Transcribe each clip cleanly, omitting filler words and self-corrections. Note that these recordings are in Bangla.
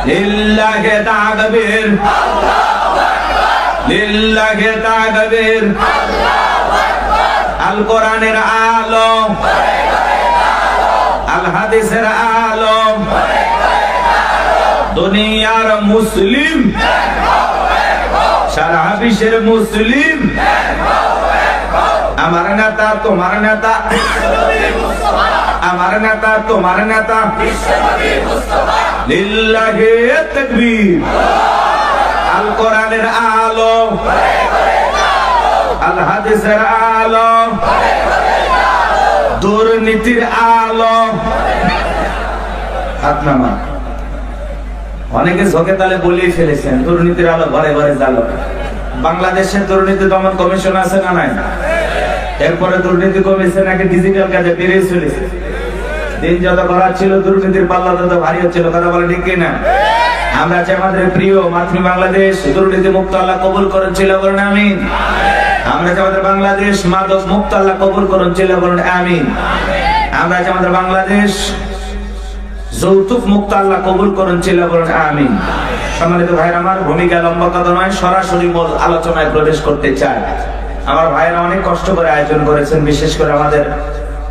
লিল্লাহি তাকবীর, লিল্লাহি তাকবীর। আল কোরআনের আলো, আল হাদিসের আলো, দুনিয়ার মুসলিম, সারা বিশ্বের মুসলিম। আমার নেতা তোমার নেতা, আমার নেতা তোমার নেতা। লিল্লাহি তাকবীর। আল কোরআনের আলো, আল হাদিসের আলো, দুর্নীতির আলো। হাত নামা। অনেকে ঝোঁকে তালে বলেই ফেলেছেন দুর্নীতির আলো ঘরে ঘরে জ্বালো। বাংলাদেশে দুর্নীতি দমন কমিশন আছে না নাই? এরপরে দুর্নীতি কমিশন নাকি ডিজিটাল কাজে বেরিয়ে চলেছে। দিন যত করা ছিল দুর্নীতির পাল্লা তত ভারী হচ্ছিল। কথা বলে ঠিক কিনা? আমরা চাই আমাদের প্রিয় মাতৃ বাংলাদেশ দুর্নীতি মুক্ত আল্লাহ কবুল করেছিল, বলুন আমিন। আমরা চাই আমাদের বাংলাদেশ মাদক মুক্ত আল্লাহ কবুল করেছিল, বলুন আমিন। আমরা চাই আমাদের বাংলাদেশ যৌতুক মুক্ত আল্লাহ কবুল করেছিল, বলুন আমিন। সম্মানিত ভাইরা আমার, ভূমিকা লম্বা কথা নয়, সরাসরি মূল আলোচনায় প্রবেশ করতে চাই। আমার ভাইরা অনেক কষ্ট করে আয়োজন করেছেন, বিশেষ করে আমাদের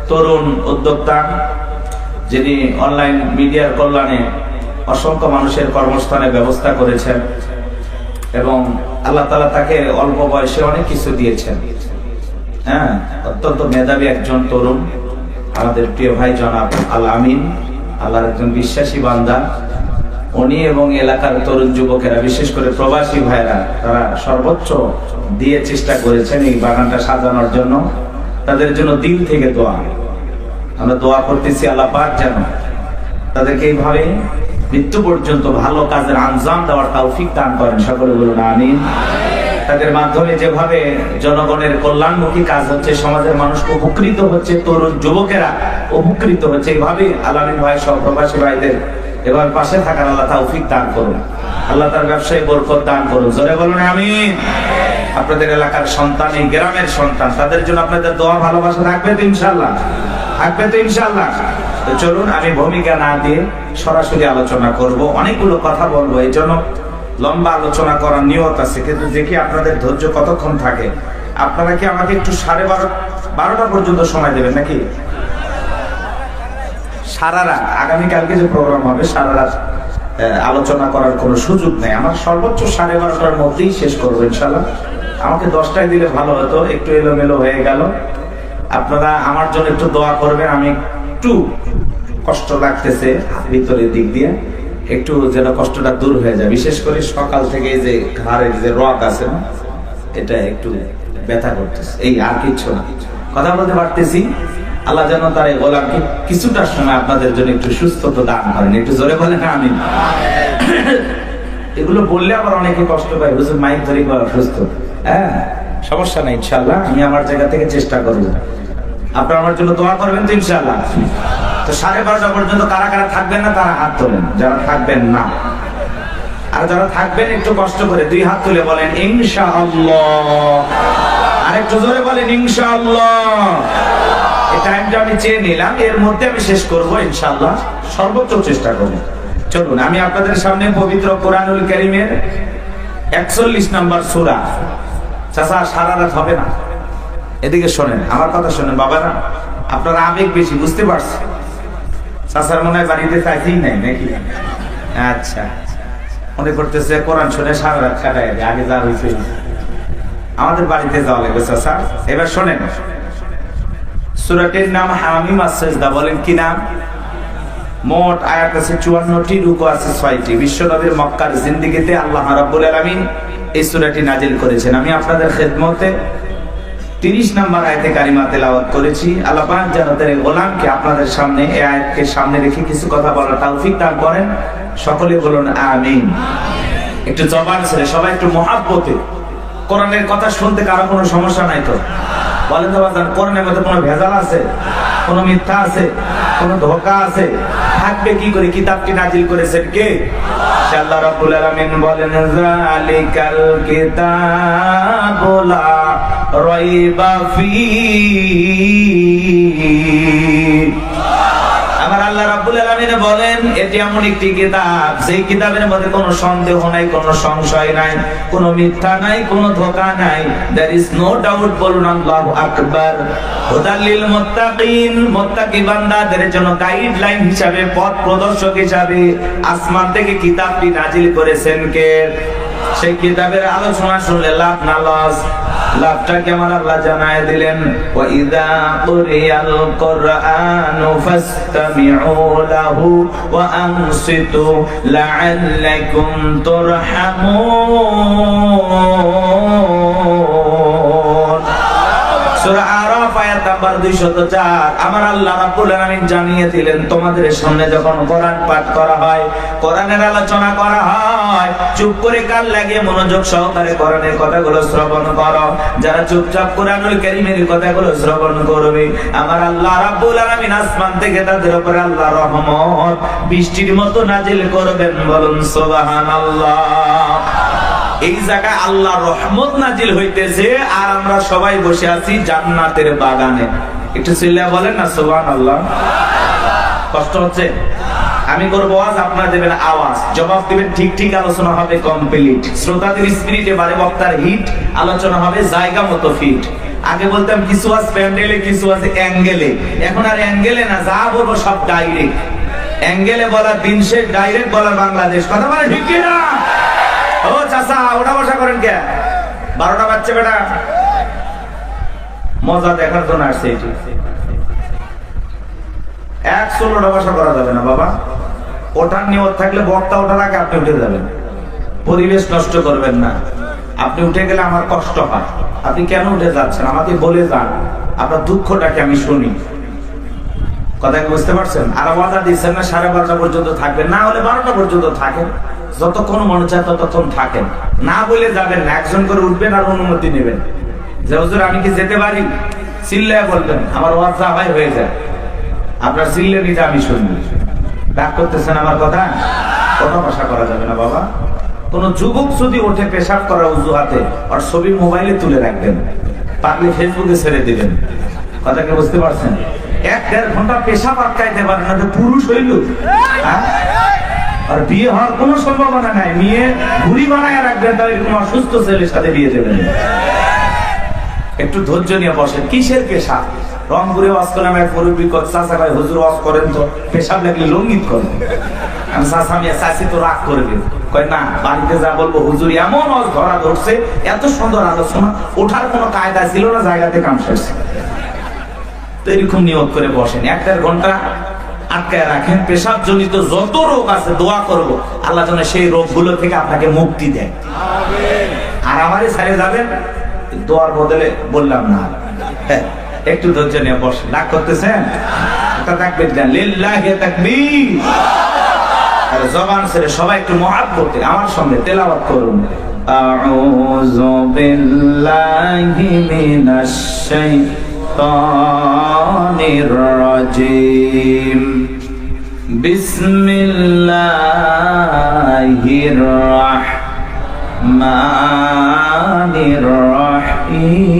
তরুণ উদ্যোক্তা, যিনি অনলাইন মিডিয়ার কল্যাণে অসংখ্য মানুষের কর্মস্থানের ব্যবস্থা করেছেন এবং আল্লাহ তাআলা তাকে অল্প বয়সে অনেক কিছু দিয়েছেন। হ্যাঁ, অত্যন্ত মেধাবী একজন তরুণ, আমাদের প্রিয় ভাই জনাব আল আমিন, আল্লাহর একজন বিশ্বাসী বান্দা। উনি এবং এলাকার তরুণ যুবকেরা, বিশেষ করে প্রবাসী ভাইরা, তারা সর্বোচ্চ দিয়ে চেষ্টা করেছেন এই বাগানটা সাজানোর জন্য। তাদের জন্য দিল থেকে দোয়া। আমরা দোয়া করতেছি আল্লাহ পাক যেন তাদেরকে এইভাবে মৃত্যু পর্যন্ত ভালো কাজের আঞ্জাম দেওয়ার তৌফিক দান করেন। সকলে বলুন আমিন। তাদের মাধ্যমে যেভাবে জনগণের কল্যাণমুখী কাজ হচ্ছে, সমাজের মানুষ উপকৃত হচ্ছে, তরুণ যুবকেরা উপকৃত হচ্ছে, এইভাবে আলামিন ভাই সহ প্রবাসী ভাইদের এবার পাশে থাকার আল্লাহ তৌফিক দান করুন। আল্লাহ তার ব্যবসায় বরকত দান করুন। জোরে বলুন আমিন। আপনাদের এলাকার সন্তান, এই গ্রামের সন্তান, তাদের জন্য আপনাদের দোয়া ভালোবাসা থাকবে তো ইনশাআল্লাহ? থাকবে তো ইনশাআল্লাহ? তো চলুন, আমি ভূমিকা না দিয়ে সরাসরি আলোচনা করব। অনেকগুলো কথা বলবো, এই জন্য লম্বা আলোচনা করার নিয়ত আছে, কিন্তু দেখি আপনাদের ধৈর্য কতক্ষণ থাকে। আপনারা কি আমাকে একটু 12:30 পর্যন্ত সময় দেবেন নাকি? সারা রাত, আগামীকালকে যে প্রোগ্রাম হবে সারা রাত আলোচনা করার কোনো সুযোগ নেই। আমার সর্বোচ্চ 12:30টার মধ্যেই শেষ করবো ইনশাআল্লাহ। আমাকে 10টায় দিলে ভালো হতো, একটু এলোমেলো হয়ে গেল। আপনারা আমার জন্য একটু দোয়া করবেন। আমি একটু কষ্ট লাগতেছে ভিতরের দিক দিয়ে, একটু যেন কষ্টটা দূর হয়ে যায়। বিশেষ করে সকাল থেকে যে ঘাড়ের যে রক আছে না, এটা একটু ব্যথা করতেছে, এই আর কিচ্ছু না। কথা বলতে পারতেছি। আল্লাহ যেন তার এই গোলামকে কিছুটা সময় আপনাদের জন্য একটু সুস্থতা দান করেন। একটু জোরে বলেন আমিন। এগুলো বললে আবার অনেকে কষ্ট পায়, বুঝুন, মাইক ধরে বলা সুস্থ। হ্যাঁ, সমস্যা নেই, ইনশাআল্লাহ আমি আমার জায়গা থেকে চেষ্টা করবো। আপনারা আমার জন্য দোয়া করবেন তো ইনশাআল্লাহ? তো 12:30 পর্যন্ত কারা কারা থাকবেন না তারা হাত তোলেন, যারা থাকবেন না। আর যারা থাকবেন একটু কষ্ট করে 2 হাত তুলে বলেন ইনশাআল্লাহ। আর একটু জোরে বলেন ইনশাআল্লাহ। এই টাইমটা আমি চেয়ে নিলাম, এর মধ্যে আমি শেষ করবো ইনশাআল্লাহ, সর্বোচ্চ চেষ্টা করব। চলুন, আমি আপনাদের সামনে পবিত্র কোরআনুল কারীমের 41 নম্বর সূরা। চাচা, সারা রাত হবে না, এদিকে শোনেন, আমার কথা শোনেন বাবারা। আপনারা আবেগ বেশি, বুঝতে পারছি। চাচার মনে হয় বাড়িতে চাইতেই নাই নাকি? আচ্ছা, মনে করতেছে কোরআন শুনে সারা রাত কাটায়, আগে যা হয়েছে আমাদের বাড়িতে যাওয়া লাগবে। চাচা, এবার শোনেন, সূরাটির নাম হামিম আস-সাজদা। বলেন কি নাম? মোট আয়াত আছে 54টি, রুকু আছে 6টি। বিশ্বনবীর মক্কার জিন্দেগিতে আল্লাহ রাব্বুল আলামিন এই সূরাটি নাজিল করেছেন। আমি আপনাদের খেদমতে 30 নম্বর আয়াতে কারিমা তেলাওয়াত করেছি। আল্লাহ পাক যেন তার গোলামকে আপনাদের সামনে এই আয়াতকে সামনে রেখে কিছু কথা বলার তৌফিক দান করেন। সকলে বলুন আমিন। একটু জবান ছেড়ে সবাই একটু মহাব্বতে। কোরআনের কথা শুনতে কারো কোনো সমস্যা নাই তো? বলেন তো বাজান, কোরআনের মধ্যে কোনো ভেজাল আছে? কোনো মিথ্যা আছে? কোনো ধোঁকা আছে? থাকবে কি করে? কিতাবটি নাজিল করেছেন কে? আল্লাহ রাব্বুল আলামিন বলেন যালিকাল কিতাবু লা রাইবা ফীহি। আমার আল্লাহ রাব্বুল আলামিন বলেন এটি এমন একটি কিতাব, সেই কিতাবের মধ্যে কোনো সন্দেহ নাই, কোনো সংশয় নাই, কোনো মিথ্যা নাই, কোনো ধোঁকা নাই। there is no doubt, বলুন আল্লাহু আকবার। হুদাল লিল মুত্তাকিন, মুত্তাকি বান্দাদের জন্য গাইডলাইন হিসাবে, পথ প্রদর্শক হিসাবে আসমান থেকে কিতাবটি নাজিল করেছেন কে? সেই কিতাবের আলোচনা শুনলে লাভ না লস? লাভটাকে আমার আল্লাহ জানায় দিলেন, ওয়া ইযা কুরিয়াল কুরআনু ফাসতামিউ লাহু ওয়া আনসিতু লাআল্লাকুম তুরহামুন। সূরা আরাফ আয়াত নাম্বার 204। আমার আল্লাহ রাব্বুল আলামিন জানিয়ে দিলেন, তোমাদের সামনে যখন কোরআন পাঠ করা হয়, কোরআনের আলোচনা করা হয়, চুপ করে কান লাগিয়ে মনোযোগ সহকারে কোরআনের কথাগুলো শ্রবণ করো। যারা চুপচাপ কোরআনুল কারীমের কথাগুলো শ্রবণ করবে, আমার আল্লাহ রাব্বুল আলামিন আসমান থেকে তাদের উপরে আল্লাহ রহমত বৃষ্টির মতো নাজিল করবেন। বলুন সুবহানাল্লাহ। এই জায়গায় আল্লাহর রহমত নাজিল হইতেছে, আর আমরা সবাই বসে আছি জান্নাতের বাগানে। একটু চিল্লায়া বলেন না সুবহানাল্লাহ। কষ্ট হচ্ছে? আমি করব ওয়াজ, আপনারা দেবেন আওয়াজ, জবাব দিবেন ঠিক ঠিক, আলোচনা হবে কমপ্লিট। শ্রোতাদের স্পিরিটে বারে বক্তার হিট, আলোচনা হবে জায়গা মতো ফিট। আগে বলতাম কিছু আছে প্যান্ডেলে, কিছু আছে অ্যাঙ্গেলে। এখন আর অ্যাঙ্গেলে না, যা বলবো সব ডাইরেক্ট। অ্যাঙ্গেলে বলার দিন শেষ, ডাইরেক্ট বলার বাংলাদেশ। কথা বলে ঠিক কি না? ও চাচা, ওটা বসা করেন কে? 12টা বাচ্চা বেটা মজা দেখার জন্য আসছে। এটি 116টা বসা করা যাবে না বাবা। ওঠার নিয়ত থাকলে বক্তা ওঠার আগে আপনি উঠে যাবেন। পরিবেশ নষ্ট করবেন না। আপনি উঠে গেলে আমার কষ্ট হয়। আপনি কেন উঠে যাচ্ছেন আমাকে বলে যান, আপনার দুঃখটাকে আমি শুনি। কথা বুঝতে পারছেন? আর ওয়াদা দিচ্ছেন না 12:30 পর্যন্ত থাকবেন, না হলে 12টা পর্যন্ত থাকেন। যতক্ষণ মনে চায় ততক্ষণ থাকেন, না বলে যাবেন না। একজন করে উঠবেন আর অনুমতি নেবেন যে হুজুর আমি কি যেতে পারি? চিল্লায় বলবেন, আমার ওয়াজ ভাই হয়ে যায়। আপনার চিল্লে নিতে আমি শুনবি। রাগ করতেছেন আমার কথা? কথা ভাষা করা যাবে না বাবা। কোন যুবক যদি ওঠে পেশাব করার অজুহাতে, আর ছবি মোবাইলে তুলে রাখবেন, পারলে ফেসবুকে ছেড়ে দিবেন। কথা কি বুঝতে পারছেন? 1-1.5 ঘন্টা পেশাব আটকাইতে পারেন না, পুরুষ হইল? আর বিয়ে হওয়ার কোনো সম্ভাবনা নাই। মেয়ে ঘুড়ি বানায় রাখবেন, তাহলে এরকম অসুস্থ ছেলের সাথে বিয়ে দেবেন। একটু ধৈর্য নিয়ে বসেন। কিসের পেশাব? রংপুরে ওয়াজ করলাম, এক মুরব্বী চাচা ভাই হুজুর ওয়াজ করেন তো, পেশাব লাগলে লঙ্গিত করেন। আমি চাচা মিয়া চাচি তো রাগ করবে, কয় না বাড়িতে যা বলবো হুজুর এমন ওয়াজ ধরা ধরছে, এত সুন্দর আলোচনা, ওঠার কোনো কায়দা ছিল না, জায়গাতে কাম শেষ। তো এরকম নিয়ত করে বসেন, 1-1.5 ঘন্টা আটকায় রাখেন। পেশাব জনিত যত রোগ আছে দোয়া করব আল্লাহ যেন সেই রোগগুলো থেকে আপনাকে মুক্তি দেয়। আর আমারই ছেড়ে যাবেন দোয়ার বদলে বললাম না। একটু ধৈর্য নিয়ে বসেন। রাগ করতেছেন? একটা তাকবীর দেন, লিল্লাহি তাকবীর। আর জবান ছেড়ে সবাই একটু মুহাব্বতে আমার সঙ্গে তেলাওয়াত করুন। আউযু বিল্লাহি মিনাশ শাইতানির রাজীম। বিসমিল্লাহির রাহমানির রাহিম।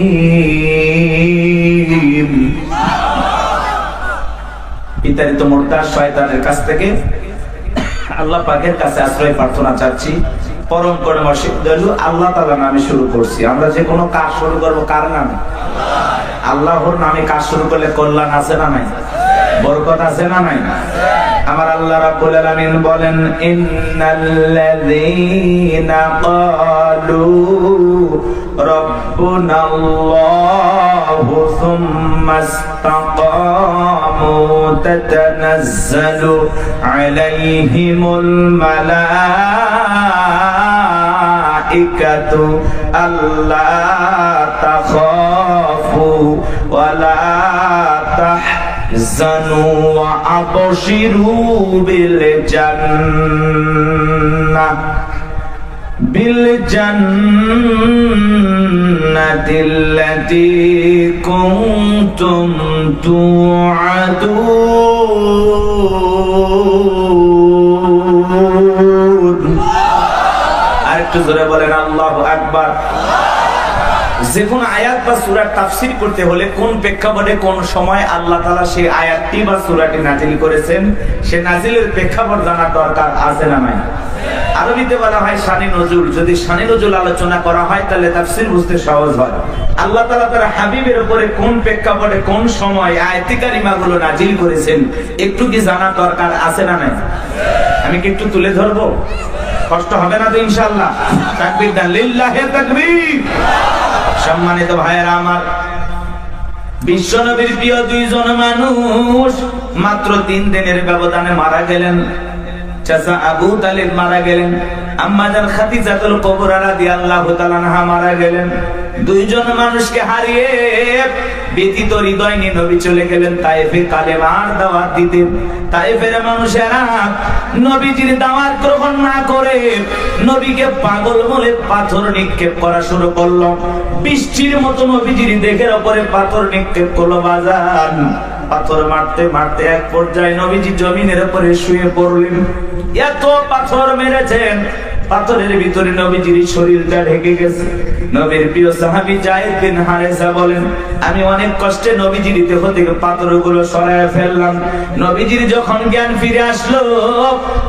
বিতাড়িত মুরতাদ শয়তানের কাছ থেকে আল্লাহ পাকের কাছে আশ্রয় প্রার্থনা চাচ্ছি। পরম করুণাময় দয়ালু আল্লাহ তাআলার নামে শুরু করছি। আমরা যে কোনো কাজ শুরু করব কার নামে? আল্লাহর নামে কাজ শুরু করলে কল্যাণ আছে না নাই? বরকত আছে না নাই? আমার আল্লাহ রাব্বুল আলামিন বলেন, ইন্নাল্লাযীনা ক্বালু রাব্বুনাল্লাহু সুম্মা ইসতাকামু তাতানাজ্জালু আলাইহিমুল মালাইকাতু আল্লা তাখাফু ওয়া লা তাহজানু ওয়া আবশিরু বিল জান্নাতিল্লাতী কুনতুম তুআদুন। আরেকটু জোরে বলেন আল্লাহু আকবার। যে কোন আয়াত বা সূরা তাফসীর করতে হলে কোন প্রেক্ষাপটে কোন সময় আল্লাহ তাআলা সেই আয়াতটি বা সূরাটি নাজিল করেছেন, সে নাজিলের প্রেক্ষাপট জানার দরকার আছে না নাই? আরবিতে বলা হয় শানে নজুল। যদি শানে নজুল আলোচনা করা হয় তাহলে তাফসীর বুঝতে সহজ হয়। আল্লাহ তাআলা তার হাবিবের উপরে কোন প্রেক্ষাপটে কোন সময় আয়াতে কারিমাগুলো নাজিল করেছেন একটু কি জানা দরকার আছে না নাই? আমি কি একটু তুলে ধরবো? কষ্ট হবে না তো ইনশাআল্লাহ? তাকবীর দেন, লিল্লাহি তাকবীর। সম্মানিত ভাইয়েরা আমার, বিশ্বনবীর প্রিয় দুইজন মানুষ মাত্র 3 দিনের ব্যবধানে মারা গেলেন। চাচা আবু তালিব মারা গেলেন, আম্মা জান খাদিজাতুল কুবরা রাদিয়াল্লাহু তাআলা আনহা মারা গেলেন। দুইজন মানুষকে হারিয়ে ব্যথিত হৃদয় নিয়ে নবী চলে গেলেন তায়েফে কালেমার দাওয়াত দিতে। তায়েফের মানুষেরা নবীজির দাওয়াত গ্রহণ না করে নবীকে পাগল বলে পাথর নিক্ষেপ করা শুরু করলো। বৃষ্টির মতো নবীজির দেহের উপরে পাথর নিক্ষেপ করলো। বাজান, পাথর মারতে মারতে এক পর্যায়ে নবীজি জমিনের উপরে শুয়ে পড়লেন। এত পাথর মেরেছেন, পাথরের ভিতরে নবীজির শরীরটা ঢেকে গেছে। নবীর প্রিয় সাহাবী যায়েদ বিন হারেসা বলেন, আমি অনেক কষ্টে নবীজির দেহ থেকে পাথরগুলো সরায় ফেললাম। নবীজির যখন জ্ঞান ফিরে আসলো,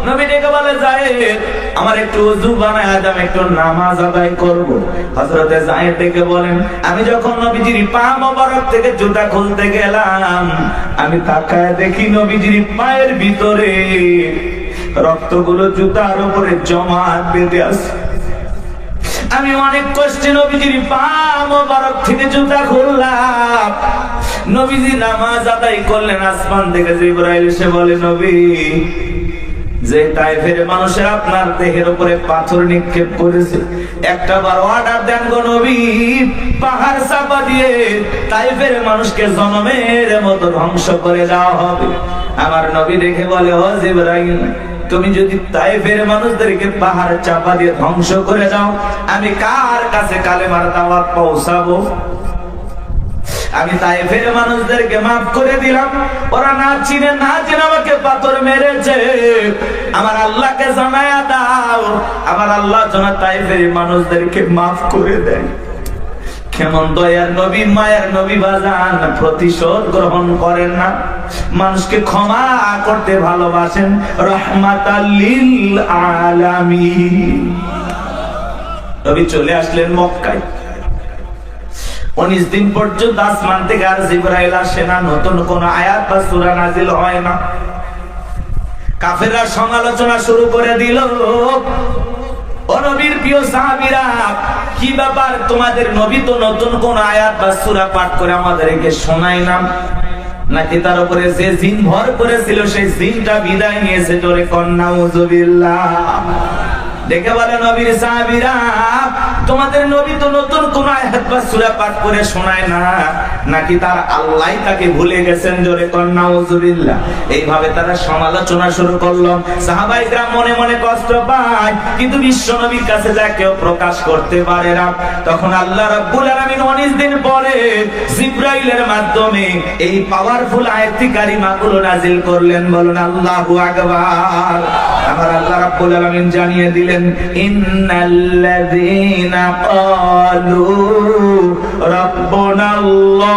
নবী ডেকে বলে, যায়েদ, আমার একটু ওযু বানায় দাও, একটু নামাজ আদায় করব। হযরতে যায়েদ ডেকে বলেন, আমি যখন নবীজির পা মোবারক থেকে জুতা খুলতে গেলাম, আমি তাকায় দেখি নবীজির পায়ের ভিতরে রক্তগুলো জুতার উপরে জমা বেঁধে আছে। আমি অনেক কষ্টে নবীজির পা মোবারক থেকে জুতা খুললাম। নবীজি নামাজ আদায় করলেন। আসমান থেকে জিবরাইল এসে বলে, নবী, যে তায়েফের মানুষের আপনার দেহের উপরে পাথর নিক্ষেপ করেছে, একটা বার অর্ডার দেন গো নবী, পাহাড় চাপা দিয়ে তায়েফের মানুষকে জনমের মতো ধ্বংস করে দেওয়া হবে। আমার নবী দেখে বলে, ও জিবরাইল, তুমি যদি তায়েফের মানুষদেরকে পাহাড় চাপা দিয়ে ধ্বংস করে দাও, আমি কার কাছে কালেমার দাওয়াত পৌঁছাবো? আমি তায়েফের মানুষদেরকে মাফ করে দিলাম, ওরা না চিনে না চিনে আমাকে পাথর মেরেছে, আমার আল্লাহকে জানায়া দাও, আমার আল্লাহ যেন তায়েফের মানুষদেরকে মাফ করে দেন। কেমন দয়ার নবী, মায়ের নবী বাজান, প্রতিশোধ গ্রহণ করেন না, মানুষকে ক্ষমা করতে ভালোবাসেন। রাহমাতাল লিল আলামিন। নবী চলে আসলেন মক্কায়। 19 দিন পর্যন্ত আসমান থেকে আর জিবরাইল আসে না, নতুন কোন আয়াত বা সূরা নাজিল হয় না। কাফেররা সমালোচনা শুরু করে দিল, ও নবীর প্রিয় সাহাবীরা, কি ব্যাপার, তোমাদের নবী তো নতুন কোন আয়াত বা সূরা পাঠ করে আমাদেরকে শোনায় না, নাকি তার উপরে যে জিন ভর করেছিল সেই জিনটা বিদায় নিয়েছে? জোরে কোন নাউযুবিল্লাহ। দেখে বলে, নবীর সাহাবীরা, তোমাদের নবী তো নতুন কোন আয়াত বা সূরা পাঠ করে শোনায় না, নাকি তার আল্লাহ তাকে ভুলে গেছেন? জোরে কোন নাউযুবিল্লাহ। এইভাবে তারা সমালোচনা শুরু করলো। সাহাবায়ে কেরাম মনে মনে কষ্ট পায়, কিন্তু বিশ্ব নবীর কাছে যা কেউ প্রকাশ করতে পারে না। তখন আল্লাহ রাব্বুল আলামিন 19 দিন পরে জিবরাইলের মাধ্যমে এই পাওয়ারফুল আয়াতি কারিমাগুলো নাজিল করলেন। বলুন আল্লাহু আকবার। আমার আল্লাহ রাব্বুল আলামিন জানিয়ে দিলেন, ইন্নাল্লাযীনা ক্বালু রাব্বুনাল্লাহ,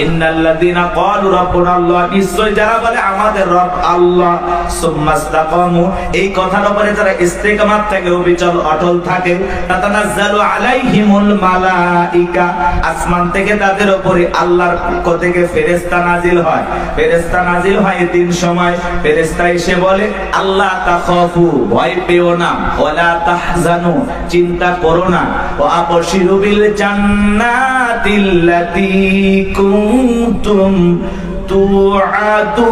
ইন্নাল্লাযীনা ক্বালু রাব্বুনাল্লাহ, নিশ্চয় যারা বলে আমাদের রব আল্লাহ, সুম্মাস্তাকামু, এই কথার উপরে যারা ইস্তিকামাত থাকে, অবিচল অটল থাকে, তাতানাজ্জালু আলাইহিমুল মালাইকা, আসমান থেকে তাদের উপরে আল্লাহর পক্ষ থেকে ফেরেশতা নাজিল হয়। ফেরেশতা নাজিল হয় 3 সময়। ফেরেশতা এসে বলে, আল্লাহ তাখাফু, ভয় পেও না, ওয়ালা তাহজানু, চিন্তা করো না, ওয়া আবশিরু বিল জান্নাতিল্লাতী কুনতুম তুআদুন,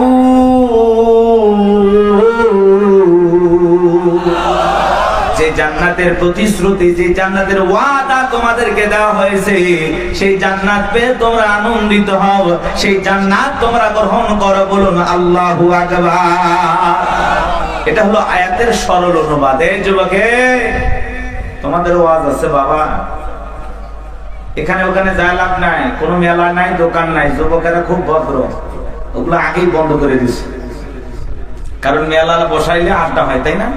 যে জান্নাতের প্রতিশ্রুতি, যে জান্নাতের ওয়াদা তোমাদেরকে দেওয়া হয়েছে, সেই জান্নাত পেয়ে তোমরা আনন্দিত হও, সেই জান্নাত তোমরা গ্রহণ করো। বলুন আল্লাহু আকবার। এটা হলো আয়াতের সরল অনুবাদ। এই যুবকে, তোমাদের ওয়াজ আছে বাবা, এখানে ওখানে যায় লাভ নাই, কোনো মেলা নাই, দোকান নাই। যুবকেরা খুব ভদ্র, ওগুলো আগেই বন্ধ করে দিচ্ছে, কারণ মেলা বসাইলে আড্ডা হয়, তাই না?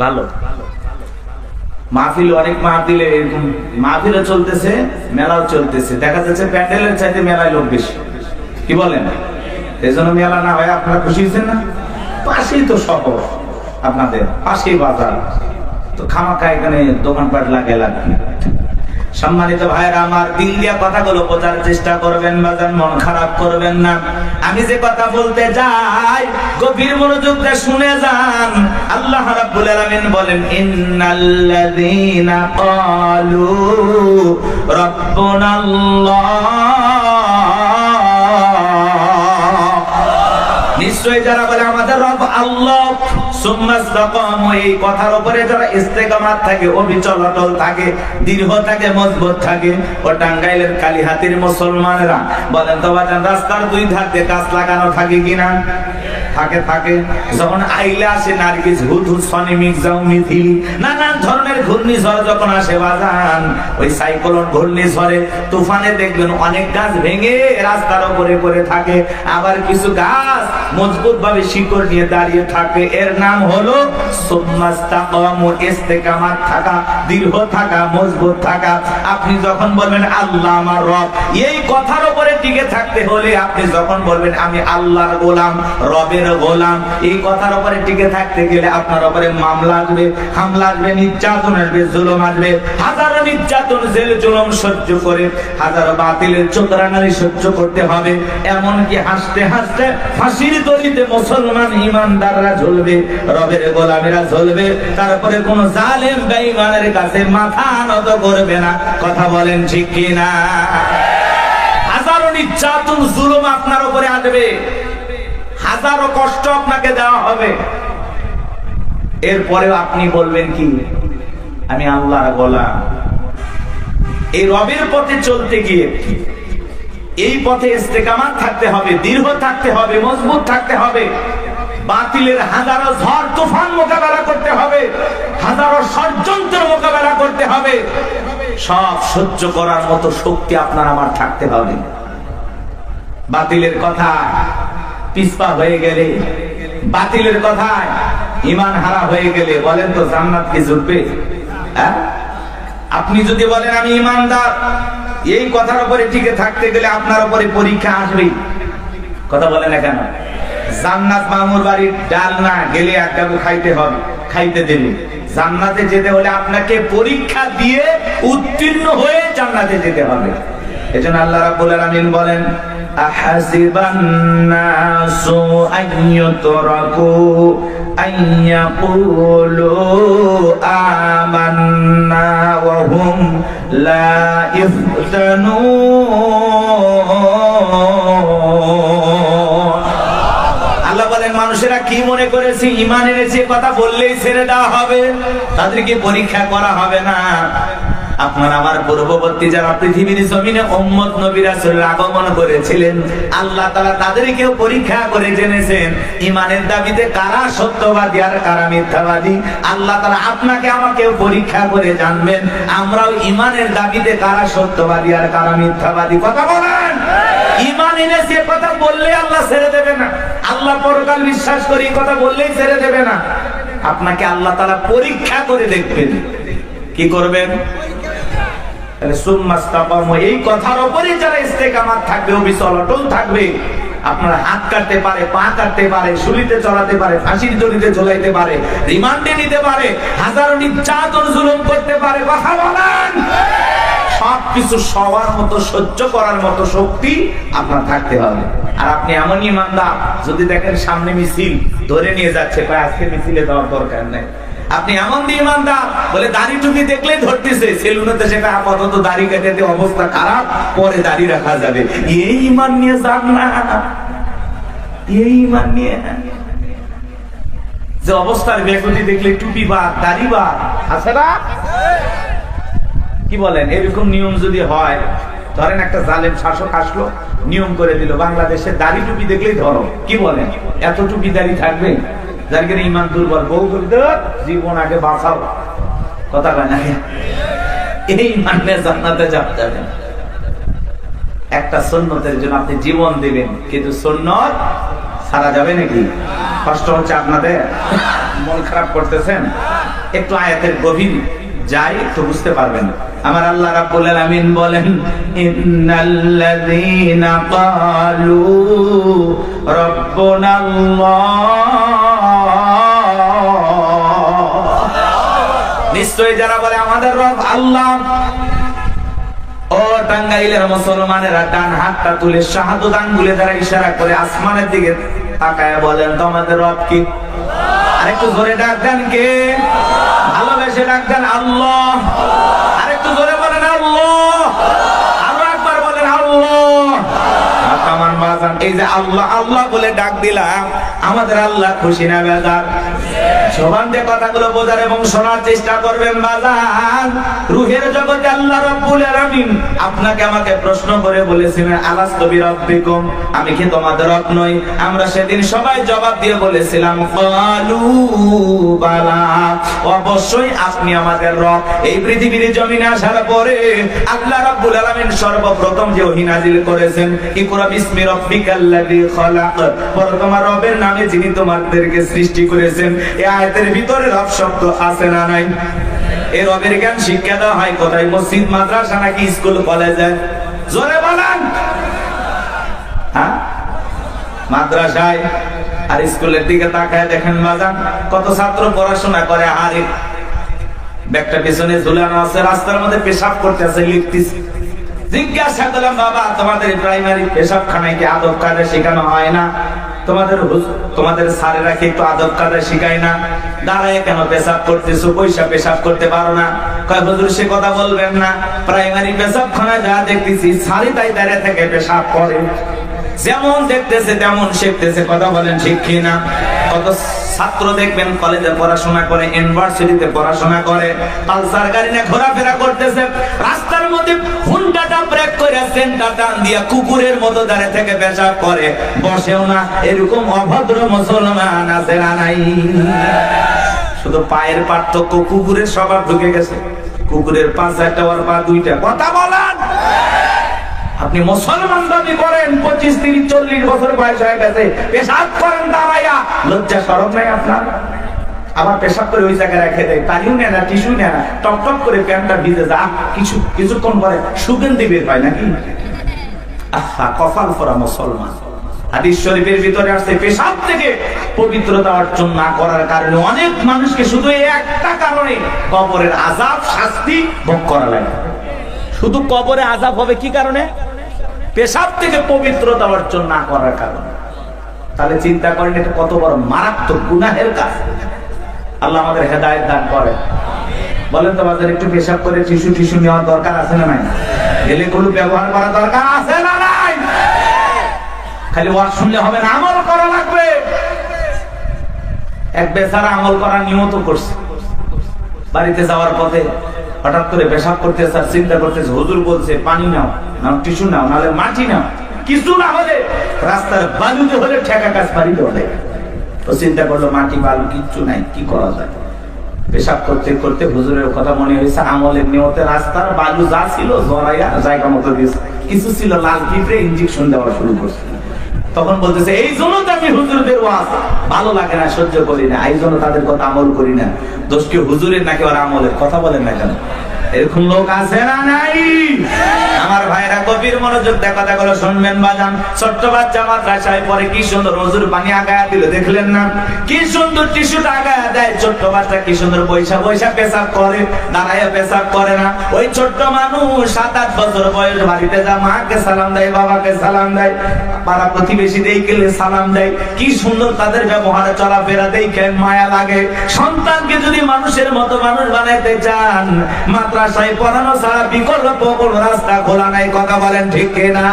ভালো মাহফিল, অনেক মাহফিলে মাহফিলও চলতেছে, মেলাও চলতেছে, দেখা যাচ্ছে প্যান্ডেলের চাইতে মেলায় লোক বেশি। কি বলেন? এই জন্য মেলা না হয় আপনারা খুশি হয়েছেন না? পাশেই তো শহর, আপনাদের পাশেই বাজার, তো খামাখা এখানে দোকানপাট লাগে। সম্মানিত ভাইরা আমার, দিল দিয়া কথাগুলো বোঝার চেষ্টা করবেন, বাজার মন খারাপ করবেন না। আমি যে কথা বলতে যাই গভীর মনোযোগ দিয়ে শুনে যান। আল্লাহ রাব্বুল আলামিন বলেন, ইন্নাল্লাযীনা ক্বালু রাব্বুনাল্লাহ, নিশ্চয়ই যারা বলে আমাদের রব আল্লাহ, সুম্মাস্তাকামু, এই কথার উপরে যারা ইস্তেকামাত থাকে, অবিচল অটল থাকে, দৃঢ় থাকে, মজবুত থাকে, ও টাঙ্গাইলের কালীহাতির মুসলমানেরা বলেন তো বাজান, রাস্তার দুই ধারে গাছ লাগানো থাকে কিনা? থাকে। যখন আইলে আসে নার্গিস, হুদহুদ, সনিমিক, জাউমিথিলি, নানান ধরনের ঘূর্ণিঝড় যখন আসে বাজান, ওই সাইক্লোন ঘূর্ণিঝড়ে তুফানে দেখবেন অনেক গাছ ভেঙে রাস্তার উপরে পড়ে থাকে, আবার কিছু গাছ মজবুত ভাবে শিকড় নিয়ে দাঁড়িয়ে থাকে। এর নাম হলো সুম্মাস্তাকামু, ইস্তেকামাত থাকা, দৃঢ় থাকা, মজবুত থাকা। আপনি যখন বলবেন আল্লাহ আমার রব, এই কথার উপরে টিকে থাকতে হলে আপনি যখন বলবেন আমি আল্লাহর গোলাম, রবের গোলাম, এই কথার উপরে টিকে থাকতে গেলে আপনার উপরে মামলা আসবে, হামলা আসবে, নির্যাতন আসবে, জুলুম আসবে। হাজারো নির্যাতন, জেল জুলুম সহ্য করে, হাজারো বাতিলের চোখরাঙানি সহ্য করতে হবে। এমনকি হাসতে হাসতে ফাঁসির দড়িতে মুসলমান ইমানদাররা ঝুলবে, রবের গোলামেরা ঝুলবে, তারপরে কোন জালেম বেঈমানের কাছে মাথা নত করবে না। কথা বলেন ঠিক কিনা? হাজারো নির্যাতন, জুলুম আপনার উপরে আসবে, হাজারো কষ্ট আপনাকে দেওয়া হবে। এরপরেও আপনি বলবেন কি? আমি আল্লাহর গোলাম। এই রবের পথে চলতে গিয়ে এই পথে ইস্তেকামাত থাকতে হবে, দৃঢ় থাকতে হবে, মজবুত থাকতে হবে। বাতিলের হাজারো ঝড় তুফান মোকাবেলা করতে হবে, হাজারো ষড়যন্ত্রের মোকাবেলা করতে হবে। সব সহ্য করার মতো শক্তি আপনার আমার থাকতে হবে। বাতিলের কথা পিছপা হয়ে গেলে, বাতিলের কথায় ঈমান হারা হয়ে গেলে, বলেন তো জান্নাত কি জুটবে? আপনি যদি বলেন আমি ঈমানদার, এই কথার উপরে টিকে থাকতে গেলে আপনার উপরে পরীক্ষা আসবে। কথা বলেন না কেন? জান্নাত মামুর বাড়ির ডাল না, গেলে এক গাবু খাইতে হবে, খাইতে দেবে। জান্নাতে যেতে হলে আপনাকে পরীক্ষা দিয়ে উত্তীর্ণ হয়ে জান্নাতে যেতে হবে। এজন্য আল্লাহ রাব্বুল আলামিন বলেন, আহাসিবান নাসু আইয়ুতরাকু আইয়াকুলু আমান্না ওয়া হুম লা ইফতানুন। আল্লাহ বলেন, মানুষেরা কি মনে করেছে ঈমান এনেছে কথা বললেই ছেড়ে দেওয়া হবে, তাদেরকে পরীক্ষা করা হবে না। আপনার আমার পূর্ববর্তী যারা পৃথিবীর জমিনে উম্মত নবী রাসূলের আগমন করেছিলেন, আল্লাহ তাআলা তাদেরকেও পরীক্ষা করে জেনেছেন ঈমানের দাবিতে কারা সত্যবাদী আর কারা মিথ্যাবাদী। আল্লাহ তাআলা আপনাকে আমাকেও পরীক্ষা করে জানবেন আমরাও ঈমানের দাবিতে কারা সত্যবাদী আর কারা মিথ্যাবাদী। কথা বলেন, ঈমান এনেছে কথা বললে আল্লাহ ছেড়ে দেবে না। আল্লাহ পরকাল বিশ্বাস করি কথা বললেই ছেড়ে দেবে না। আপনাকে আল্লাহ তাআলা পরীক্ষা করে দেখবেন। কি করবেন? এই কথার উপরে যারা ইস্তেকামাত থাকবে, অবিচল অটল থাকবে, আপনার হাত কাটতে পারে, পা কাটতে পারে, শুলিতে চড়াতে পারে, ফাঁসির দড়িতে ঝোলাইতে পারে, রিমান্ডে নিতে পারে, হাজারো নির্যাতন জুলুম করতে পারে। কথা বলেন, সবকিছু সবার মতো সহ্য করার মতো শক্তি আপনার থাকতে হবে। আর আপনি এমন ইমানদার, যদি দেখেন সামনে মিছিল ধরে নিয়ে যাচ্ছে, আজকে মিছিলে যাওয়ার দরকার নেই। আপনি এমন ইমানদার, বলে দাড়ি টুপি দেখলেই ধরতেছে, সেলুনেতে সেটা আপাতত দাড়ি কাটাতে অবস্থা খারাপ, পরে দাড়ি রাখা যাবে। এই ঈমান নিয়ে যান না, এই ঈমান নিয়ে যে অবস্থার ব্যাগতি দেখলে টুপি বাদ, দাড়ি বাদ, আছে না? কি বলেন? এরকম নিয়ম যদি হয়, ধরেন একটা জালেম শাসক আসলো, নিয়ম করে দিল বাংলাদেশে দাড়ি টুপি দেখলেই ধরো, কি বলেন? এত টুপি দাড়ি থাকবে? যার কিনা ঈমান দুর্বল, বউ বলতে জীবন আগে বাঁচাও। কথা কয় না? এই ঈমান নিয়ে জান্নাতে যাবেন। একটা সুন্নতের জন্য আপনি জীবন দিবেন, কিন্তু সুন্নত ছাড়া যাবে নাকি? কষ্ট হচ্ছে আপনাদের? মন খারাপ করতেছেন? একটু আয়াতের গভীর যাই তো বুঝতে পারবেন। আমার আল্লাহ রাব্বুল আলামিন বলেন, ইন্নাল্লাযীনা ক্বালু রাব্বুনাল্লাহ, নিশ্চয়ই যারা বলে আমাদের রব আল্লাহ। ও টাঙ্গাইলের মুসলমানেরা, ডান হাতটা তুলে শাহাদাত আঙ্গুলে দ্বারা ইশারা করে আসমানের দিকে তাকায় বলেন তো আমাদের রব কি? আরেকটু জোরে ডাক দেন কে? ভালোবেসে ডাক দেন আল্লাহ। আরেকটু জোরে বলেন আল্লাহ। আরো একবার বলেন আল্লাহ। আমার বাজান, এই যে আল্লাহ আল্লাহ বলে ডাক দিলাম, আমাদের আল্লাহ খুশি না বেজার? জবান দিয়ে কথাগুলো বোঝার এবং শোনার চেষ্টা করবেন বাজান। রূহের জগতে আল্লাহ রাব্বুল আলামিন আপনাকে আমাকে প্রশ্ন করে বলেছিলেন, আলাস্তু বিরাব্বিকুম, আমি কি তোমাদের রব নই? আমরা সেদিন সবাই জবাব দিয়ে বলেছিলাম, ক্বালু বালা, অবশ্যই আপনি আমাদের রব। এই পৃথিবীর জমিনে আসার পরে আল্লাহ রাব্বুল আলামিন সর্বপ্রথম যে ওহী নাযিল করেছেন, ইকরা বিসমি রাব্বিকাল্লাযী খালাক, পরে তোমার রবের নামে যিনি তোমাদেরকে সৃষ্টি করেছেন। এই আয়াতের ভিতরে রব শব্দ আছে না নাই? এই রবের জ্ঞান শিক্ষা দেওয়া হয় কোথায়? মসজিদ, মাদ্রাসা নাকি স্কুল কলেজে? জোরে বলেন। হ্যাঁ, মাদ্রাসায় আর স্কুলের দিকে তাকায় দেখেন বাজান, কত ছাত্র পড়াশোনা করে আর ব্যাগটা পিছনে ঝুলানো আছে, রাস্তার মধ্যে পেশাব করতে আছে, লিখতেছে। জিজ্ঞাসা করলাম, বাবা তোমাদের প্রাইমারি পেশাবখানায় কি আদব কায়দা শেখানো হয় না? তোমাদের স্যারেরা কি একটু আদব কায়দা শিখায় না? দাঁড়ায় কেন পেশাব করতেছো? পয়সা পেশাব করতে পারো না? কয় হুজুর সে কথা বলবেন না, প্রাইমারি পেশাবখানায় যা দেখতেছি স্যারই তাই দাঁড়িয়ে থেকে পেশাব করে, যেমন দেখতেছে তেমন শিখতেছে। কথা বলেন ঠিক কি না? কত ছাত্র দেখবেন কলেজে পড়াশোনা করে, ইউনিভার্সিটিতে পড়াশোনা করে, পালসার গাড়ি নিয়ে ঘোরাফেরা করতেছে, রাস্তার মধ্যে হুন্ডাটা ব্রেক করে সেন্টার টান দিয়া কুকুরের মতো দাঁড়িয়ে থেকে পেশাব করে, বসেও না। এরকম অভদ্র মুসলমান আছে না নাই? শুধু পায়ের পার্থক্য, কুকুরের স্বভাব ঢুকে গেছে। কুকুরের পা চারটা, ওর পা দুইটা। কথা বলেন। আপনি মুসলমান দাবি করেন, 25, 30, 40 বছর বয়স হয়ে গেছে, পেশাব করেন দাঁড়াইয়া, লজ্জা শরম নাই আপনার? আবার পেশাব করে ওই জায়গায় রেখে দেয়, পানিও নেয় না, টিস্যু নেয় না, টপ টপ করে প্যান্টটা ভিজে যায়, কিছুক্ষণ পরে সুগন্ধি বের হয় নাকি? আহা, কপাল পরা মুসলমান। হাদিস শরীফের ভিতরে আসছে, পেশাব থেকে পবিত্রতা অর্জন না করার কারণে অনেক মানুষকে শুধু একটা কারণে কবরের আযাব, শাস্তি ভোগ করা লাগে। শুধু কবরে আযাব হবে কি কারণে? পেশাব থেকে পবিত্রতা অর্জন না করার কারণে। তাহলে চিন্তা করেন এটা কত বড় মারাত্মক গুনাহের কাজ। আল্লাহ আমাদের হেদায়েত দান করেন। বলেন তো বাজারে একটু পেশাব করে টিস্যু নেওয়ার দরকার আছে না নাই? এলেগুলো ব্যবহার করা দরকার আছে না নাই? খালি ওয়াজ শুনলে হবে না, আমল করা লাগবে। এক বেচারা আমল করার নিয়ত করছে, বাড়িতে যাওয়ার পথে হঠাৎ করে পেশাব করতে স্যার চিন্তা করতেছে, হুজুর বলছে পানি নাও, নাও টিস্যু নাও, নাহলে মাটি নাও, কিছু না হলে রাস্তার বালুতে হলে ঠেকা কাজ বাড়িতে হলে। তো চিন্তা করলো মাটি বালু কিচ্ছু নাই, কি করা যায়? পেশাব করতে করতে হুজুরের কথা মনে হয়েছে, আমলের নিয়তে রাস্তার বালু যা ছিল জড়াইয়া জায়গা মতো দিয়েছে, কিছু ছিল লাল পিঁপড়ে, ইঞ্জেকশন দেওয়া শুরু করছে। তখন বলতেছে, এই জন্য তো আমি হুজুরদের ওয়াজ ভালো লাগে না, সহ্য করি না, এই জন্য তাদের কথা আমল করি না। দোষ কি হুজুরের নাকি ওর আমলের? কথা বলেন না কেন? এরকম লোক আছে না নাই? আমার ভাইরা গভীর মনোযোগ দিয়ে কথাগুলো শুনবেন বাজান। ছোট্ট বাচ্চা মাদ্রাসায় পরে কি সুন্দর হুজুর পানি আগায়া দিল, দেখলেন না? কি সুন্দর টিস্যুটা আগায়া দেয়। ছোট্ট বাচ্চা কি সুন্দর বৈশা বৈশা পেশাব করে, দাঁড়াইয়া পেশাব করে না। ওই ছোট্ট মানুষ 7-8 বছর বয়স বাড়িতে যা মাকে সালাম দেয়, বাবাকে সালাম দেয়, পাড়া প্রতিবেশী দেখলে সালাম দেয়। কি সুন্দর তাদের ব্যবহার, চলাফেরা দেখে মায়া লাগে। সন্তানকে যদি মানুষের মতো মানুষ বানাইতে চান, মাদ্রাসায় পড়ানো ছাড়া বিকল্প কোন রাস্তা খোলা নাই। কথা বলেন ঠিক কিনা?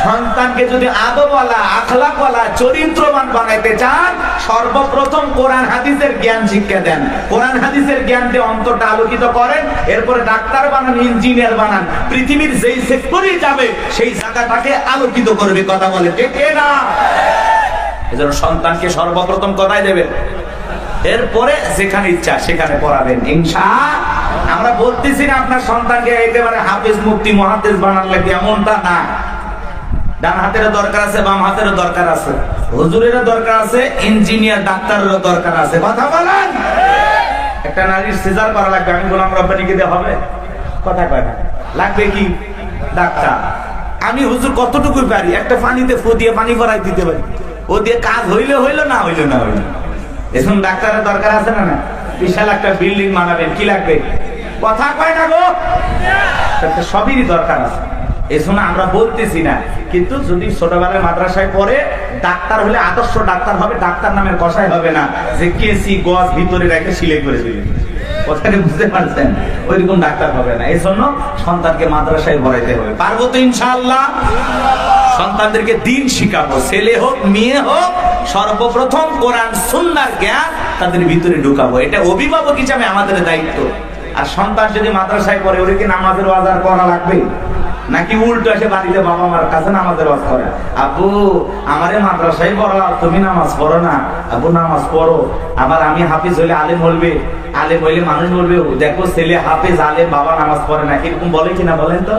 সন্তানকে যদি আদবওয়ালা, আখলাকওয়ালা, চরিত্রবান বানাইতে চান, সর্বপ্রথম কোরআন হাদিসের জ্ঞান শিক্ষা দেন। কোরআন হাদিসের জ্ঞান দিয়ে অন্তরটা আলোকিত করেন, এরপরে ডাক্তার বানান, ইঞ্জিনিয়ার বানান, পৃথিবীর যেই সেক্টরে যাবে সেই জায়গাটাকে আলোকিত করবে। কথা বলে ঠিক কিনা? এজন্য সন্তানকে সর্বপ্রথম কোথায় দেবেন? এরপরে যেখানে ইচ্ছা সেখানে পড়াবেন ইনশাআল্লাহ। আমরা বলতেছি না আপনার সন্তানকে একেবারে হাফেজ, মুফতি, মুহাদ্দিস বানান লাগবে, এমনটা না। ডান হাতেরও দরকার আছে, বাম হাতেরও দরকার আছে, হুজুরেরও দরকার আছে, ইঞ্জিনিয়ার ডাক্তারেরও দরকার আছে। কথা বলেন। একটা নারীর সিজার করা লাগবে, আমি গোলাম রব্বানিকে দিয়ে হবে? কথা কয় না। লাগবে কি? ডাক্তার। আমি হুজুর কতটুকু পারি, একটা পানিতে ফু দিয়ে পানি ভরাই দিতে পারি, ও দিয়ে কাজ হইলে হইলো, না হইলো না হইলো। এখন ডাক্তারের দরকার আছে না? না, বিশাল একটা বিল্ডিং বানাবেন, কি লাগবে? কথা কয় না গো, সবই দরকার আছে। এজন্য আমরা বলতেছি না, কিন্তু যদি ছোটবেলায় মাদ্রাসায় পড়ে ডাক্তার হলে আদর্শ ডাক্তার হবে, ডাক্তার নামের কষাই হবে না যে কেসি গজ ভিতরে রেখে সিলাই করে দিলেন। কথাটা বুঝতে পারছেন? ওইরকম ডাক্তার হবে না। এই জন্য সন্তানকে মাদ্রাসায় ভরাইতে হবে। পারবো তো ইনশাআল্লাহ? সন্তানদেরকে দিন শিখাবো, ছেলে হোক মেয়ে হোক, সর্বপ্রথম কোরআন সুন্নাহর জ্ঞান তাদের ভিতরে ঢুকাবো। এটা অভিভাবক হিসাবে আমাদের দায়িত্ব। আর সন্তান যদি মাদ্রাসায় পড়ে, ওরে কি নামাজের ওয়াজ করা লাগবে? নাকি উল্টো এসে বাড়িতে বাবা মার কাছে নামাজের ওয়াজ করে, আব্বু আমারে মাদ্রাসায় পড়াও, তুমি নামাজ পড়ো না? আব্বু নামাজ পড়ো। আবার আমি হাফিজ হইলে আলেম বলবে, আলেম হইলে মানুষ বলবে দেখো ছেলে হাফিজ আলেম, বাবা নামাজ পড়ে না। এরকম বলে কিনা বলেন তো?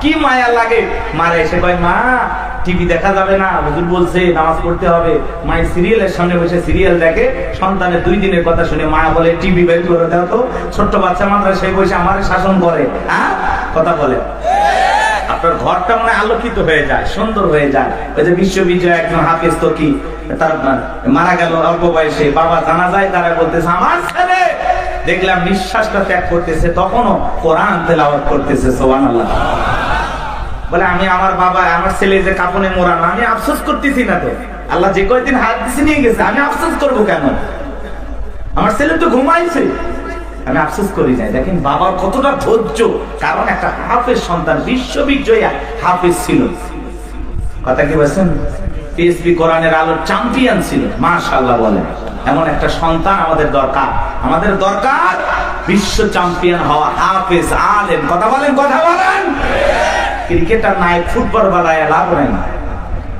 কি মায়া লাগে। মারা এসে কয়, মা টিভি দেখা যাবে না, হুজুর বলছে নামাজ পড়তে হবে। মা সিরিয়ালের সামনে বসে সিরিয়াল দেখে, সন্তানের 2 দিনের কথা শুনে মা বলে টিভি বের করে দাও তো। ছোট্ট বাচ্চা মাদ্রাসায় বসে আমারে শাসন করে। কথা বলে, আপনার ঘরটা মানে আলোকিত হয়ে যায়, সুন্দর হয়ে যায়। ওই যে বিশ্ববিজয় একজন হাফেজ তো কি, তার মারা গেল অল্প বয়সে, বাবা জানা যায়, তারা বলতেছে আমার ছেলে দেখলাম নিঃশ্বাসটা ত্যাগ করতেছে, তখনও কোরআন তেলাওয়াত করতেছে। সুবহানাল্লাহ। বলে আমি আমার বাবা আমার ছেলে যে কাপনে মোড়া না, আমি আফসোস করতেছি না তো, আল্লাহ যে কয়দিন হাত দিছে নিয়ে গেছে, আমি আফসোস করবো কেন? আমার ছেলে তো ঘুমাইছে, আমি আফসোস করি নাই। দেখেন বাবার কতটা ধৈর্য, কারণ একটা হাফেজ সন্তান, বিশ্ববিজয়ী হাফেজ ছিল। কথা কি বলছেন? পিএসবি কোরআনের আলোর চ্যাম্পিয়ন ছিল। মাশাআল্লাহ বলেন, এমন একটা সন্তান আমাদের দরকার। আমাদের দরকার বিশ্ব চ্যাম্পিয়ন হওয়া হাফেজ আলেম। কথা বলেন, কথা বলেন। ক্রিকেটার নাই, ফুটবল বানায় লাভ নাই,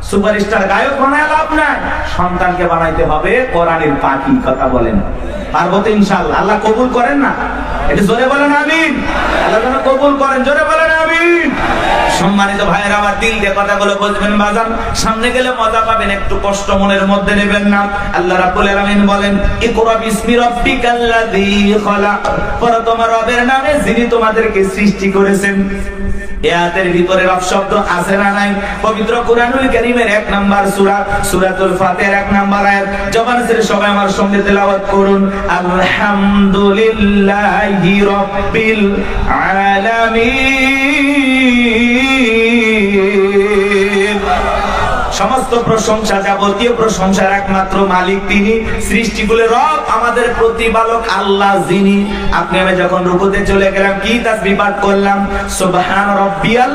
সুপারস্টার গায়ক বানায় লাভ নাই। সন্তানকে বানাইতে হবে কোরআনের পাখি। কথা বলেন, পারবো তো ইনশাআল্লাহ? আল্লাহ কবুল করেন না? এটা জোরে বলেন আমিন। আল্লাহ যেন কবুল করেন, জোরে বলেন আমিন। সম্মানিত ভাইয়েরা, আমার দিল দিয়ে কথাগুলো বুঝবেন বাজান, সামনে গেলে মজা পাবেন, একটু কষ্ট মনের মধ্যে নেবেন না। আল্লাহ রাব্বুল আলামিন বলেন, ইকরা বিসমি রাব্বিকাল্লাযী খলাক, পড়ো তোমার রবের নামে যিনি তোমাদেরকে সৃষ্টি করেছেন। আয়াতের ভিতরে রব শব্দ আছে না নাই? পবিত্র কুরআনুল কারীমের 1 নাম্বার সূরা সূরাতুল ফাতিহার 1 নাম্বার আয়াত। জবান ছেড়ে সবাই আমার সঙ্গে তেলাওয়াত করুন, আলহামদুলিল্লাহি রাব্বিল আলামিন। সমস্ত প্রশংসা, যাবতীয় প্রশংসার একমাত্র মালিক তিনি, সৃষ্টিকুলের রব, আমাদের প্রতিপালক আল্লাহ যিনি। আপনি আমি যখন রুকুতে চলে গেলাম, কি তাসবিহ পাঠ করলাম? সুবহান রাব্বিয়াল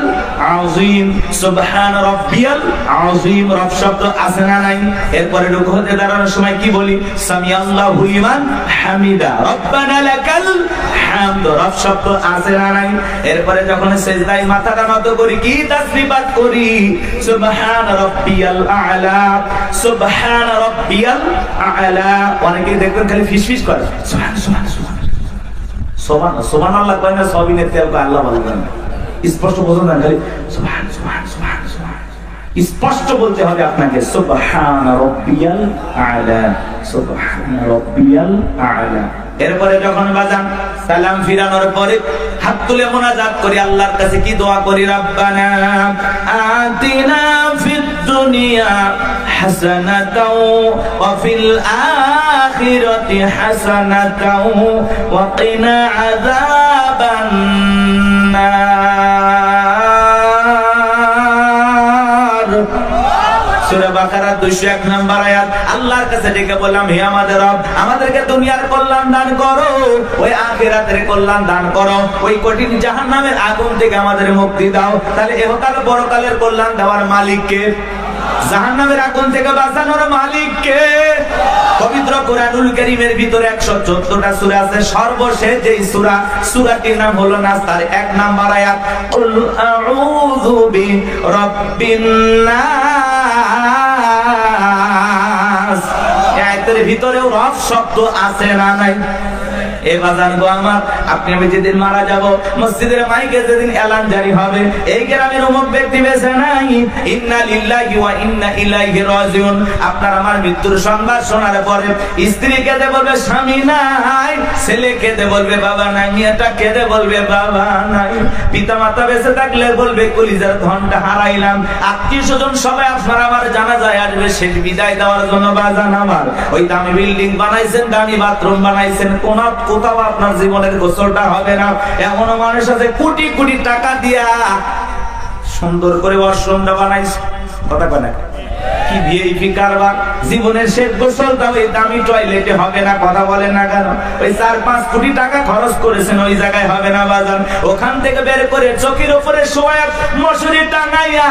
আযীম, সুবহান রাব্বিয়াল আযীম। রব শব্দ আছে না নাই? এরপরে রুকুতে দাঁড়ানোর সময় কি বলি? সামিআল্লাহু লিমান হামিদা, রব্বানা লাকাল হামদ। রব শব্দ আছে না নাই? এরপরে যখন সিজদায় মাথাটা নত করি, কি তাসবিহ পাঠ করি? সুবহান রাব্বিয়াল আ'লা, সুবহান রাব্বিয়াল আ'লা। অনেকে দেখবেন খালি ফিসফিস করে, সুবহান সুবহান সুবহান সুবহান সুবহানাল্লাহ কয় না, সবিনের তেল কয়, আল্লাহ বলেন স্পষ্ট বোঝেন না, খালি সুবহান সুবহান সুবহান সুবহান। স্পষ্ট বলতে হবে আপনাকে, সুবহান রাব্বিয়াল আ'লা, সুবহান রাব্বিয়াল আ'লা। এরপরে যখন বাজান সালাম ফিরানোর পরে হাত তুলে মুনাজাত করি, আল্লাহর কাছে কি দোয়া করি? রাব্বানা আতিনা ফিদ দুনিয়া হাসানাতাও ওয়া ফিল আখিরাতি হাসানাতাও ওয়া কিনা আযাবান নার। সূরা বাকারা 201 নম্বর আয়াত। আল্লাহর কাছে ডেকে বললাম, হে আমাদের রব, আমাদেরকে দুনিয়ার কল্যাণ দান করো, ওই আখিরাতের কল্যাণ দান করো, ওই কঠিন জাহান্নামের আগুন থেকে আমাদের মুক্তি দাও। তাহলে ইহকাল পরকালের কল্যাণ দেওয়ার মালিক কে? জাহান্নামের আগুন থেকে বাঁচানোর মালিক কে? পবিত্র কুরআনুল কারীমের ভিতরে 114টা সূরা আছে। সর্বশেষ যে সূরা, সূরাটির নাম হলো নাস, তার 1 নাম্বার আয়াত, কুল আউযু বিরাব্বিন নাস। আয়াতের ভিতরেও রব শব্দ আছে না নাই? এ বাজান গো আমার, আপনি আমি যেদিন মারা যাব, মসজিদের মাইকে যেদিন এলান জারি হবে, এই গ্রামের অমুক ব্যক্তি বেঁচে নাই, ইন্না লিল্লাহি ওয়া ইন্না ইলাইহি রাজিউন। আপনার আমার মৃত্যুর সংবাদ শোনার পরে স্ত্রী কেঁদে বলবে স্বামী নাই, ছেলে কেঁদে বলবে বাবা নাই, মেয়েটা কেঁদে বলবে বাবা নাই, পিতা মাতা বেঁচে থাকলে বলবে কলিজার ধনটা হারাইলাম। আত্মীয় স্বজন সবাই আপনার আমার জানাজায় আসবে শেষ বিদায় দেওয়ার জন্য। বাজান আমার, ওই দামি বিল্ডিং বানাইছেন, দামি বাথরুম বানাইছেন, কোথাও আপনার জীবনের গোসলটা হবে না। এমনও মানুষ আছে কোটি কোটি টাকা দিয়া সুন্দর করে ওয়াশরুমটা বানাইছে, কথা কয় না, কি ভিআইপি কারবার, জীবনের শেষ গোসলটা ওই দামি টয়লেটে হবে না, কথা বলেন না কেন? ওই 4-5 কোটি টাকা খরচ করেছেন, ওই জায়গায় হবে না বাজান। ওখান থেকে বের করে চোখের উপরে শোয়া মশারি টাঙাইয়া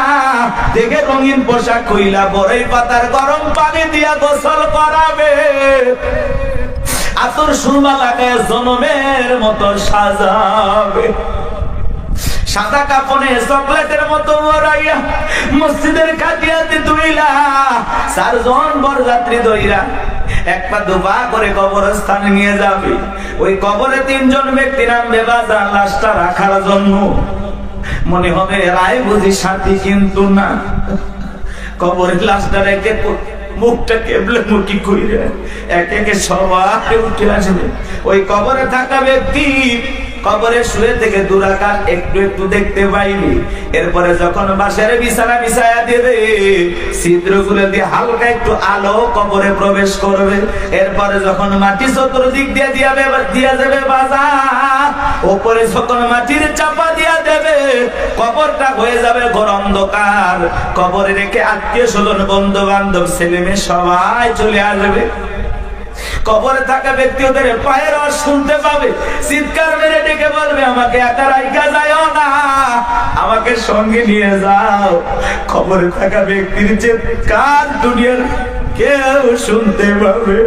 দেখে রঙিন পোশাক কইলা বড়ই পাতার গরম পানি দিয়া গোসল করাবে, আতর সুরমা লাগায় জনমের মতো সাজাবে, সাদা কাপড়ে চকলেটের মতো মরাইয়া মসজিদের কাটিয়াতে তুইলা 4 জন বরযাত্রী দইরা এক পা দুপা করে কবরস্থানে নিয়ে যাবে। ওই কবরে 3 জন ব্যক্তি নামবে বাজার লাশটা রাখার জন্য। মনে হবে রায় বুঝি শান্তি, কিন্তু না, কবরের লাশটা রেখে মুখটা কেবলে মুখি কইরা এক একে সবাই উঠে আসবে। ওই কবরে থাকা ব্যক্তি কবরে শুয়ে থেকে দুরাকাত একটু একটু দেখতে পাইনি। এরপরে যখন বাসার বিছানা বিছায়া দেবে, ছিদ্রগুলো দিয়ে হালকা একটু আলো কবরে প্রবেশ করবে। এরপরে যখন মাটি চতুর্দিক দিয়ে দিয়া যাবে বাজার, উপরে যখন মাটির চাপা দিয়া দেবে, কবরটা হয়ে যাবে ঘোর অন্ধকার। কবরে রেখে আত্মীয় স্বজন বন্ধু বান্ধব ছেলে মেয়ে সবাই চলে আসবে। কবরে থাকা ব্যক্তি ওদের পায়ের আওয়াজ শুনতে পাবে, চিৎকার মেরে ডেকে বলবে আমাকে একা রাইখা যাও না, আমাকে সঙ্গে নিয়ে যাও। কবরে থাকা ব্যক্তির চিৎকার দুনিয়ার কেউ শুনতে পাবে।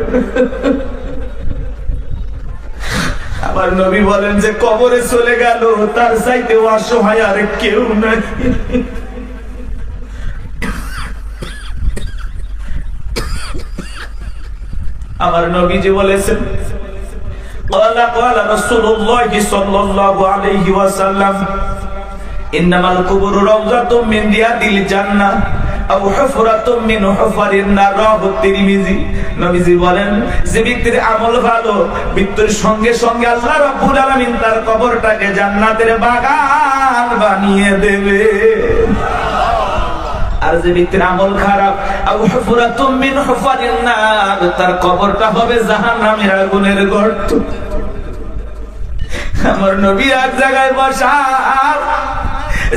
আমার নবী বলেন যে কবরে চলে গেল তার চাইতে অসহায় আর কেউ নাই। আমার নবীজি বলেছেন, ক্বালা রাসূলুল্লাহ সাল্লাল্লাহু আলাইহি ওয়াসাল্লাম, ইন্নামাল কুবুরু রাওযাতুম মিন রিয়াদিল জান্নাহ আও হুফরাতুম মিন হুফারিন নার। রাহু তিরমিজি। নবীজি বলেন, যে ব্যক্তির আমল ভালো, মৃত্যুর সঙ্গে সঙ্গে আল্লাহ রাব্বুল আলামিন তার কবরটাকে জান্নাতের বাগান বানিয়ে দেবে। আর যে ব্যক্তির আমল খারাপ, আও হুফরাতুম মিন হুফারিন নার, তার কবরটা হবে জাহান্নামের আগুনের গর্ত। আমার নবী এক জায়গায় বসা,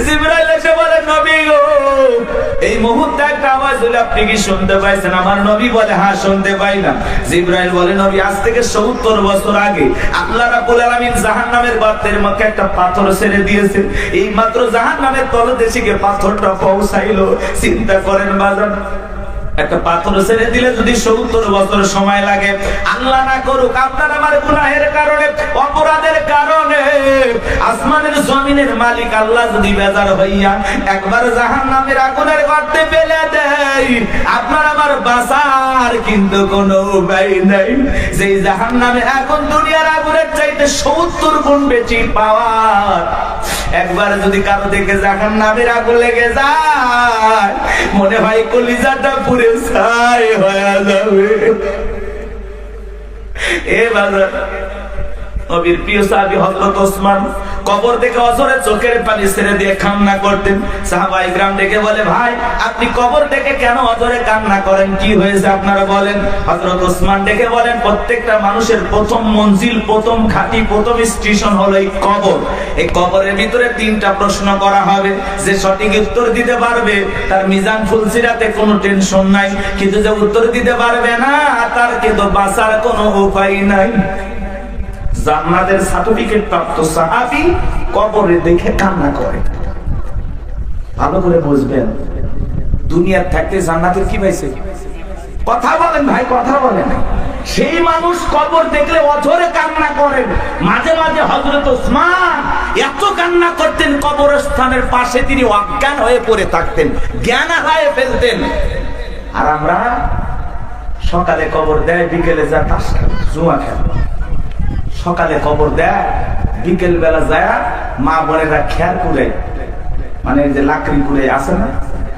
জিবরাইল এসে বলে, নবী গো, এই মুহূর্তে একটা আওয়াজ হলো, আপনি কি শুনতে পাইছেন? আমার নবী বলে, হ্যাঁ শুনতে পাইলাম। জিবরাইল বলে, নবী, আজ থেকে 70 বছর আগে আল্লাহ রাব্বুল আলামিন জাহান্নামের গর্তের মুখে একটা পাথর ছেড়ে দিয়েছে, এই মাত্র জাহান্নামের তলদেশে গিয়ে পাথরটা পৌঁছাইলো। চিন্তা করেন বাজার, একটা পাথর ছেড়ে দিলে যদি 70 বছর সময় লাগে, আল্লাহ না করুক আপনার আমার গুনাহের কারণে, অপরাধের কারণে আসমানের জমিনের মালিক আল্লাহ যদি বেজার হইয়া একবার জাহান্নামের আগুনের গর্তে ফেলে দেয়, আপনার আমার বাঁচার কিন্তু কোনো উপায় নাই। যেই জাহান্নামে এখন দুনিয়ার আগুনের চাইতে 70 গুণ বেশি পাওয়ার, একবার যদি কারো থেকে জাহান্নামের আগুন লেগে যায়, মনে হয় কলিজাটা পুরে ছাই হয়ে যাবে। এ বাজার, নবীর প্রিয় সাহাবী হযরত ওসমান কবর থেকে অঝরে চোখের পানি ছেড়ে দিয়ে কান্না করতেন। সাহাবায়ে কেরাম ডেকে বলে, ভাই আপনি কবর থেকে কেন অঝরে কান্না করেন, কি হয়েছে আপনারা বলেন? হযরত ওসমান ডেকে বলেন, প্রত্যেকটা মানুষের প্রথম মঞ্জিল, প্রথম ঘাঁটি, প্রথম স্টেশন হলো এই কবর। এই কবরের ভিতরে 3টা প্রশ্ন করা হবে, যে সঠিক উত্তর দিতে পারবে তার মিজান ফুলসিরাতে কোনো টেনশন নাই, কিন্তু যে উত্তর দিতে পারবে না তার কিন্তু বাঁচার কোনো উপায় নাই। জান্নাতের সার্টিফিকেট প্রাপ্ত সাহাবী কবরে দেখে কান্না করে। ভালো করে বুঝবেন, দুনিয়ার থাকতে জান্নাতের কি পাইছে? কথা বলেন ভাই, কথা বলেন। সেই মানুষ কবর দেখলে অঝরে কান্না করেন। মাঝে মাঝে হযরত ওসমান এত কান্না করতেন, কবরস্থানের পাশে তিনি অজ্ঞান হয়ে পড়ে থাকতেন, জ্ঞান হারিয়ে ফেলতেন। আর আমরা সকালে কবর দেয়, বিকেলে যা তাস খেলে, জুয়া খেলে। সকালে কবর দেয়, বিকেল বেলা যায় মা বোনেরা খেয়ার করে, মানে যে লাকড়ি করে আছে না,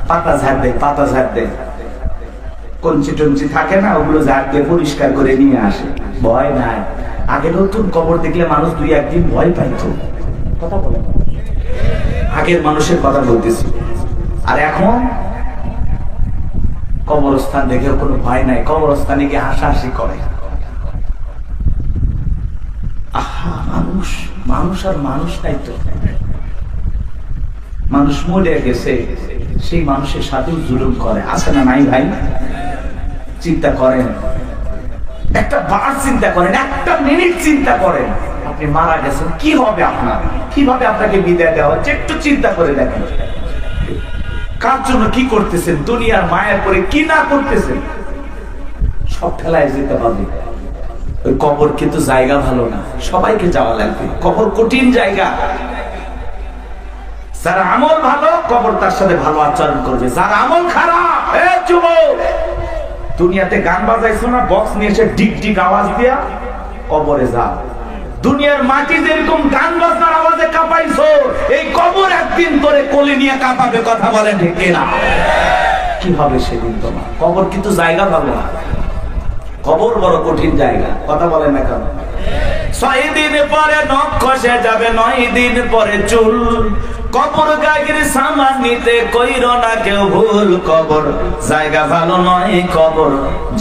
পাতা ঝাড় দেয়, পাতা ঝাড় দেয়, কঞ্চি টঞ্চি থাকে না, ওগুলো ঝাড় দিয়ে পরিষ্কার করে নিয়ে আসে। ভয় নাই। আগে নতুন কবর দেখলে মানুষ দুই একদিন ভয় পাইত। কথা বলে আগের মানুষের কথা বলতেছি। আর এখন কবরস্থান দেখে কোনো ভয় নাই, কবরস্থানে গিয়ে হাসাহাসি করে। আহা, মানুষ মানুষ আর মানুষ নাই তো। মানুষ মরে গেছে, সেই মানুষের সাথেও জুলুম করে, আছে না নাই ভাই? চিন্তা করেন, একটা বার চিন্তা করেন, একটা মিনিট চিন্তা করেন, আপনি মারা গেছেন, কি হবে আপনার? কিভাবে আপনাকে বিদায় দেওয়া হচ্ছে? একটু চিন্তা করে দেখেন। কার জন্য কি করতেছেন? দুনিয়ার মায়ের করে কি না করতেছেন? সব ঠেলায় যেতে হবে। ওই কবর কিন্তু জায়গা ভালো না, সবাইকে যাওয়া লাগবে। কবর কঠিন জায়গা। যার আমল ভালো, কবর তার সাথে ভালো আচরণ করবে। যার আমল খারাপ, যুবক, দুনিয়াতে গান বাজাইছো না, বক্স নিয়ে এসে ডিক ডিক আওয়াজ দিয়া, কবরে যাও। দুনিয়ার মাটি যেরকম গান বাজনার আওয়াজে কাঁপাইছো, এই কবর একদিন তোরে কোলে নিয়ে কাঁপাবে। কথা বলেন ঠিক কিনা? কি হবে সেদিন তোমার? কবর কিন্তু জায়গা ভালো না, কবর বড় কঠিন জায়গা। কথা বলেন না কেন? 6 দিন পরে নখ খসে যাবে, 9 দিন পরে চুল। কবর গাগির সামান নিতে কইরো না কেউ ভুল। কবর জায়গা ভালো নয়, কবর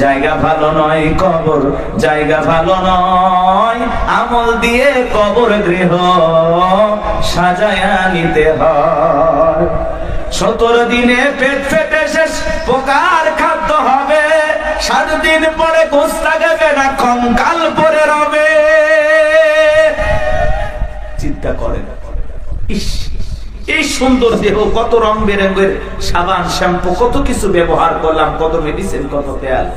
জায়গা ভালো নয়, কবর জায়গা ভালো নয়। আমল দিয়ে কবর গৃহ সাজায়া নিতে হয়। 17 দিনে পেট ফেটে শেষ, পোকার খাদ্য হবে। 7 দিন পরে গোশ থাকবে না, কঙ্কাল পরে রবে। চিন্তা করেন, ইস, এই সুন্দর দেহ, কত রং বেরঙের সাবান শ্যাম্পু, কত কিছু ব্যবহার করলাম, কত মেডিসিন, কত তেল।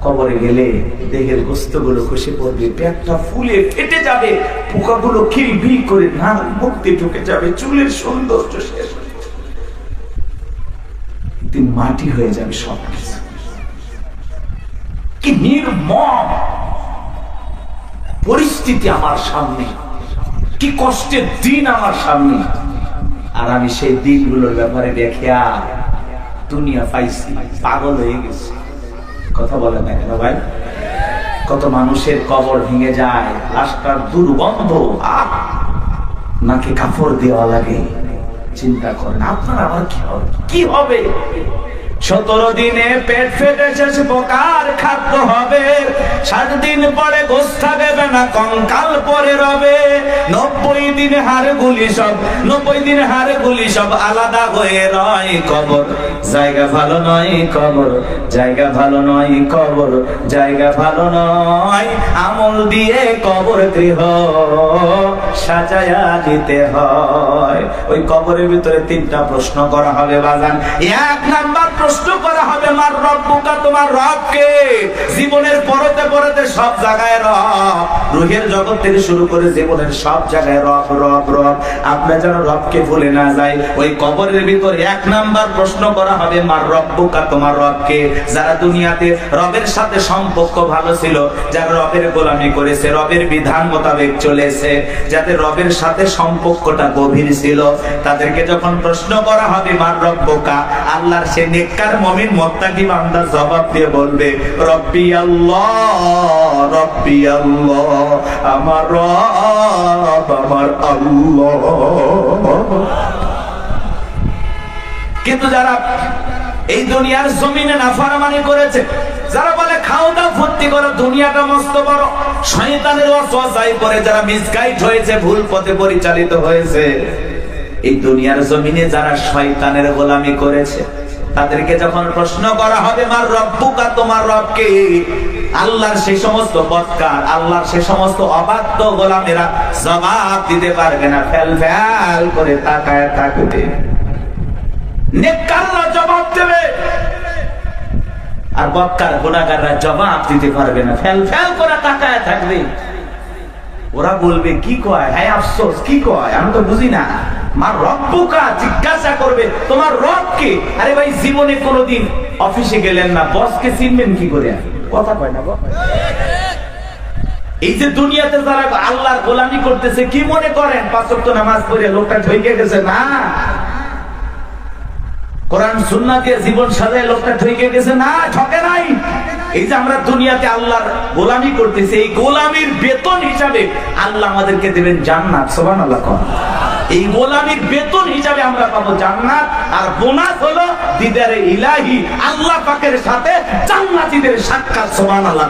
কবরে গেলে দেহের গোস্তগুলো খসে পড়বে, পেটটা ফুলে ফেটে যাবে, পোকাগুলো খিলবিল করে নাক মুক্তি ঢুকে যাবে, চুলের সৌন্দর্য শেষ, একদিন মাটি হয়ে যাবে সবকিছু। কি নির্মম পরিস্থিতি আমার সামনে, কি কষ্টের দিন আমার সামনে। আর আমি সেই দিনগুলোর ব্যাপারে দেখিয়া দুনিয়া পাইছি, পাগল হয়ে গেছি। কথা বলে না কেন ভাই? কত মানুষের কবর ভেঙে যায়, লাশটার দুর্গন্ধ, নাকি কাপড় দেওয়া লাগে। চিন্তা করেন আপনার আমার কি হবে? 17 দিনে পেট ফেটে শেষ, পোকার খাদ্য হবে। 7 দিন পরে গোশ থাকবে না, কঙ্কাল পরে রবে। 90 দিন হাড়গুলি সব, 90 দিন হাড়গুলি সব আলাদা হয়ে রয়। কবর জায়গা ভালো নয়, কবর জায়গা ভালো নয়, কবর জায়গা ভালো নয়। আমল দিয়ে কবর গৃহ সাজায়া দিতে হয়। ওই কবরের ভিতরে 3টা প্রশ্ন করা হবে বাজান। 1 নাম্বার প্রশ্ন করা হবে, মার রব্বুকা, তোমার রবকে। জীবনের পরতে পরতে সব জায়গায় রব, রুহের জগৎ থেকে শুরু করে জীবনের সব জায়গায় রব রব রব। আমরা যেন রবকে ভুলে না যাই। ওই কবরের ভিতরে 1 নাম্বার প্রশ্ন করা হবে, মার রব্বুকা, তোমার রবকে। যারা দুনিয়াতে রবের সাথে সম্পর্ক ভালো ছিল, যারা রবের গোলামি করেছে, রবের বিধান মোতাবেক চলেছে, যাদের রবের সাথে সম্পর্কটা গভীর ছিল, তাদেরকে যখন প্রশ্ন করা হবে মার রব্বুকা, আল্লাহর সে নেককার মুমিন মুত্তাকি বান্দা জবাব দিয়ে বলবে, রব্বি আল্লাহ, রব্বি আল্লাহ, আমার রব আমার আল্লাহ। কিন্তু যারা এই দুনিয়ার জমিনে নাফরমানি করেছে, যারা বলে খাও দাও ফুর্তি করো, দুনিয়াটা মস্ত বড়, শয়তানের ওয়াসওয়াসায় পড়ে যারা মিসগাইড হয়েছে, ভুল পথে পরিচালিত হয়েছে, এই দুনিয়ার জমিনে যারা শয়তানের গোলামি করেছে, তাদেরকে যখন প্রশ্ন করা হবে মার রব্বুকা, তোমার রবকে, আল্লাহর সেই সমস্ত বদকার, আল্লাহর সেই সমস্ত অবাধ্য গোলামেরা জবাব দিতে পারবে না, ফেল ফেল করে তাকায় থাকবে। নেককাররা জবাব দেবে, আর বদকার গুনাহগাররা জবাব দিতে পারবে না, ফেল ফেল করে তাকায় থাকবে। ওরা বলবে কি কয়, হ্যাঁ আফসোস, কি কয় আমি তো বুঝি না। মার রব্বুকা, জিজ্ঞাসা করবে তোমার রব কে। আরে ভাই, জীবনে কোনোদিন অফিসে গেলেন না, বসকে চিনবেন কি করে? কথা কয় না। এই যে দুনিয়াতে যারা আল্লাহর গোলামি করতেছে, কি মনে করেন 5 ওয়াক্ত নামাজ পড়ে লোকটা ঠকে গেছে? না, কোরআন সুন্নাহ দিয়ে জীবন সাজায় লোকটা ঠকে গেছে? না, ঠকে নাই। এই যে আমরা দুনিয়াতে আল্লাহর গোলামি করতেছি, এই গোলামির বেতন হিসাবে আল্লাহ আমাদেরকে দেবেন জান্নাত। সুবহানাল্লাহ। এই গোলামির বেতন হিসাবে আমরা পাবো জান্নাত, আর বোনাস হলো দিদারে ইলাহি, আল্লাহ পাকের সাথে জান্নাতীদের সাক্ষাৎ। সুবহানাল্লাহ।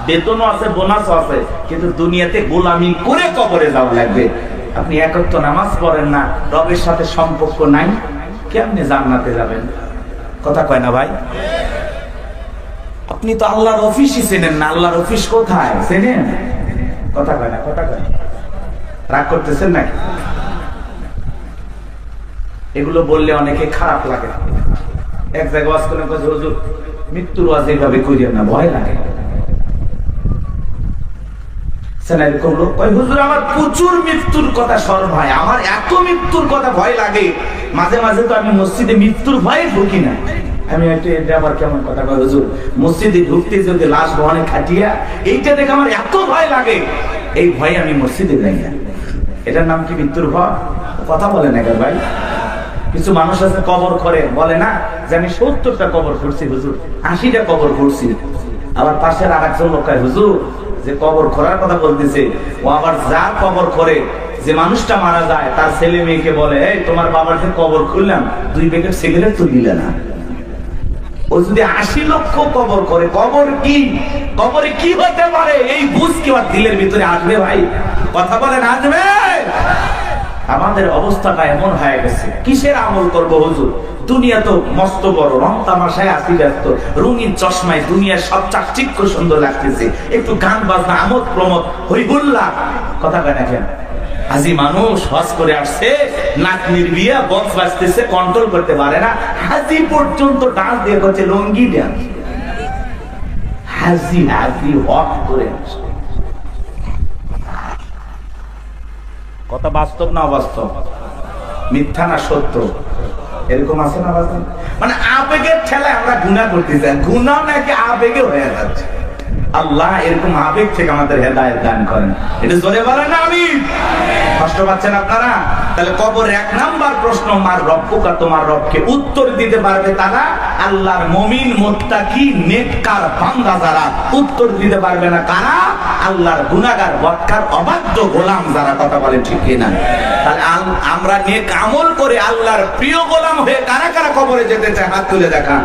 বেতনও আছে, বোনাসও আছে, কিন্তু দুনিয়াতে গোলামি করে কবরে যাওয়া লাগবে। আপনি এক ওয়াক্ত নামাজ পড়েন না, রবের সাথে সম্পর্ক নাই, কেমনে জান্নাতে যাবেন? কথা কয় না ভাই? আপনি তো আল্লাহর অফিসই চেনেন না। আল্লাহর অফিস কোথায় চেনেন? কথা কয় না, কথা কয় না। রাগ করতেছেন নাকি? এগুলো বললে অনেকে খারাপ লাগে। এক জায়গায় ওয়াজ করলেন, হুজুর মৃত্যুর ওয়াজ এইভাবে করিয়েন না, ভয় লাগে। হুজুর আমার প্রচুর মৃত্যুর কথা স্মরণ হয়, আমার এত মৃত্যুর কথা ভয় লাগে, মাঝে মাঝে তো আমি মসজিদে মৃত্যুর ভয়ে ঢুকি না। আমি এটা আবার কেমন কথা কয় হুজুর, মসজিদে ঢুকতে যদি লাশ বহনে খাটিয়া, এইটা দেখে আমার এত ভয় লাগে, এই ভয়ে আমি মসজিদে যাই না। এটার নাম কি মৃত্যুর ভয়? কথা বলে না ভাই। কিছু মানুষ আছে কবর করে, বলে না যে আমি 70টা কবর করছি হুজুর, 80টা কবর করছি। আবার পাশের আর একজন লোক কয় হুজুর যে কবর খোঁড়ার কথা বলতেছে, ও আবার যার কবর করে, যে মানুষটা মারা যায় তার ছেলে মেয়েকে বলে, এই তোমার বাবার যে কবর খুললাম 2 প্যাকেট সিগারেট তো দিলে না। ও যদি 80 লক্ষ কবর করে, কবর কি, কবরে কি হতে পারে এই বুঝ কি আর দিলের ভিতরে আসবে ভাই? কথা বলেন, আসবে? আমাদের অবস্থাটা এমন হয়ে গেছে, কিসের আমল করব হুজুর? দুনিয়া তো মস্ত বড়, রং তামাশায় আসি ব্যস্ত, রঙিন চশমায় দুনিয়ার সব চাকচিক্য সুন্দর লাগতেছে, একটু গান বাজনা, আমোদ প্রমোদ, হইহুল্লা। কথা কয় না কেন? হাজি মানুষ হজ করে আসছে, নাক নির্বিয়া, বক্স বাজতেছে, কন্ট্রোল করতে পারে না, হাজি পর্যন্ত ডান্স দিয়ে করছে লঙ্গি ডান্স। হাজি হাজি হক করে আসছে। কথা বাস্তব না অবাস্তব? মিথ্যা না সত্য? এরকম আছে না? মানে আবেগের ঠেলায় আমরা গুনাহ করতেছি, গুনাহ নাকি আবেগে হয়ে যাচ্ছে। আল্লাহ এরকম আবেগ থেকে আমাদের হেদায়েত দান করেন। এটা জোরে বলেন আমিন। কষ্ট পাচ্ছেন আপনারা? তাহলে কবর 1 নাম্বার প্রশ্ন, মার রব্বুকা, তোমার রবকে উত্তর দিতে পারবে তারা, আল্লাহর মুমিন মুত্তাকি নেককার বান্দা যারা। উত্তর দিতে পারবে না কারা? আল্লাহর গুনাহগার বদকার অবাধ্য গোলাম যারা। কথা বলে ঠিক কিনা? তাহলে আমরা নেক আমল করে আল্লাহর প্রিয় গোলাম হয়ে কারা কারা কবরে যেতে চায় হাত তুলে দেখান।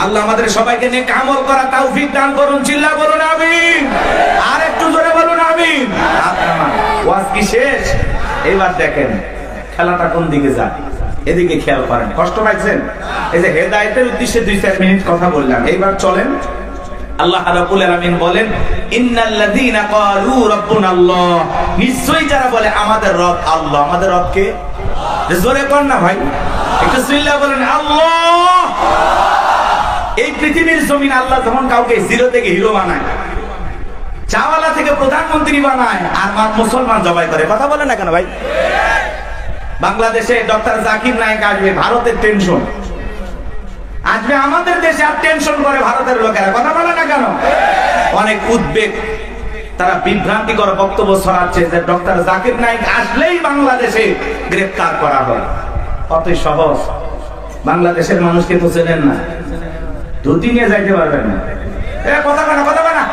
আল্লাহ আমাদের সবাইকে নেক আমল করা তৌফিক দান করুন। চিল্লা বলুন আমিন। আর একটু জোরে বলুন আমিন। ওয়াজ কি শেষ? এবার দেখেন খেলাটা কোন দিকে যায়, এদিকে খেয়াল করেন। কষ্ট পাইছেন? এই যে হেদায়েতের উদ্দেশ্যে 2-4 মিনিট কথা বললাম, এইবার চলেন। আল্লাহ রাব্বুল আলামিন বলেন, ইন্নাল্লাযীনা ক্বালু রাব্বুনাল্লাহ, নিশ্চয়ই যারা বলে আমাদের রব আল্লাহ। আমাদের রব কে? জোরে বলেন না ভাই, একটু চিল্লা বলেন আল্লাহ। এই পৃথিবীর জমিন আল্লাহ যখন কাউকে জিরো থেকে হিরো বানায়, চাওয়ালা থেকে প্রধানমন্ত্রী বানায়, আর মুসলমান জবাই করে। কথা বলে না কেন ভাই? বাংলাদেশে ডক্টর জাকির নায়েক আসবে, ভারতের টেনশন আসবে, আমাদের দেশে আর টেনশন করে ভারতের লোকেরা। কথা বলে না কেন? অনেক উদ্বেগ, তারা বিভ্রান্তিকর বক্তব্য ছড়াচ্ছে যে ডক্টর জাকির নায়েক আসলেই বাংলাদেশে গ্রেফতার করা হয়। অতই সহজ। বাংলাদেশের মানুষকে তো চেনেন না, ধুতি নিয়ে যাইতে পারবেন না। কথা বলে না, কথা বলে না।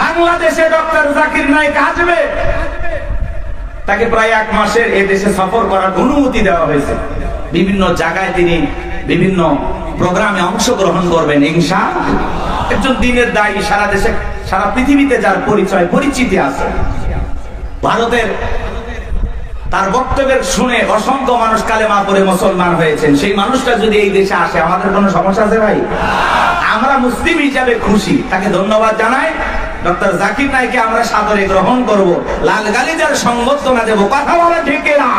বাংলাদেশে ডক্টর জাকির নায়েক আসবে, তাকে প্রায় 1 মাসের এই দেশে সফর করার অনুমতি দেওয়া হয়েছে। বিভিন্ন জায়গায় তিনি বিভিন্ন প্রোগ্রামে অংশগ্রহণ করবেন ইনশাআল্লাহ। একজন দিনের দায়ী, সারা দেশে সারা পৃথিবীতে যার পরিচয় পরিচিতি আছে। ভারতের তার বক্তব্যের শুনে অসংখ্য মানুষ কালেমা পড়ে মুসলমান হয়েছেন। সেই মানুষটা যদি এই দেশে আসে, আমাদের কোনো সমস্যা আছে ভাই? আমরা মুসলিম হিসাবে খুশি, তাকে ধন্যবাদ জানাই। ডক্টর জাকির নায়েককে আমরা সাদরে গ্রহণ করব, লাল গালিচার সংবর্ধনা দেব। কথা বলে ঠিক না?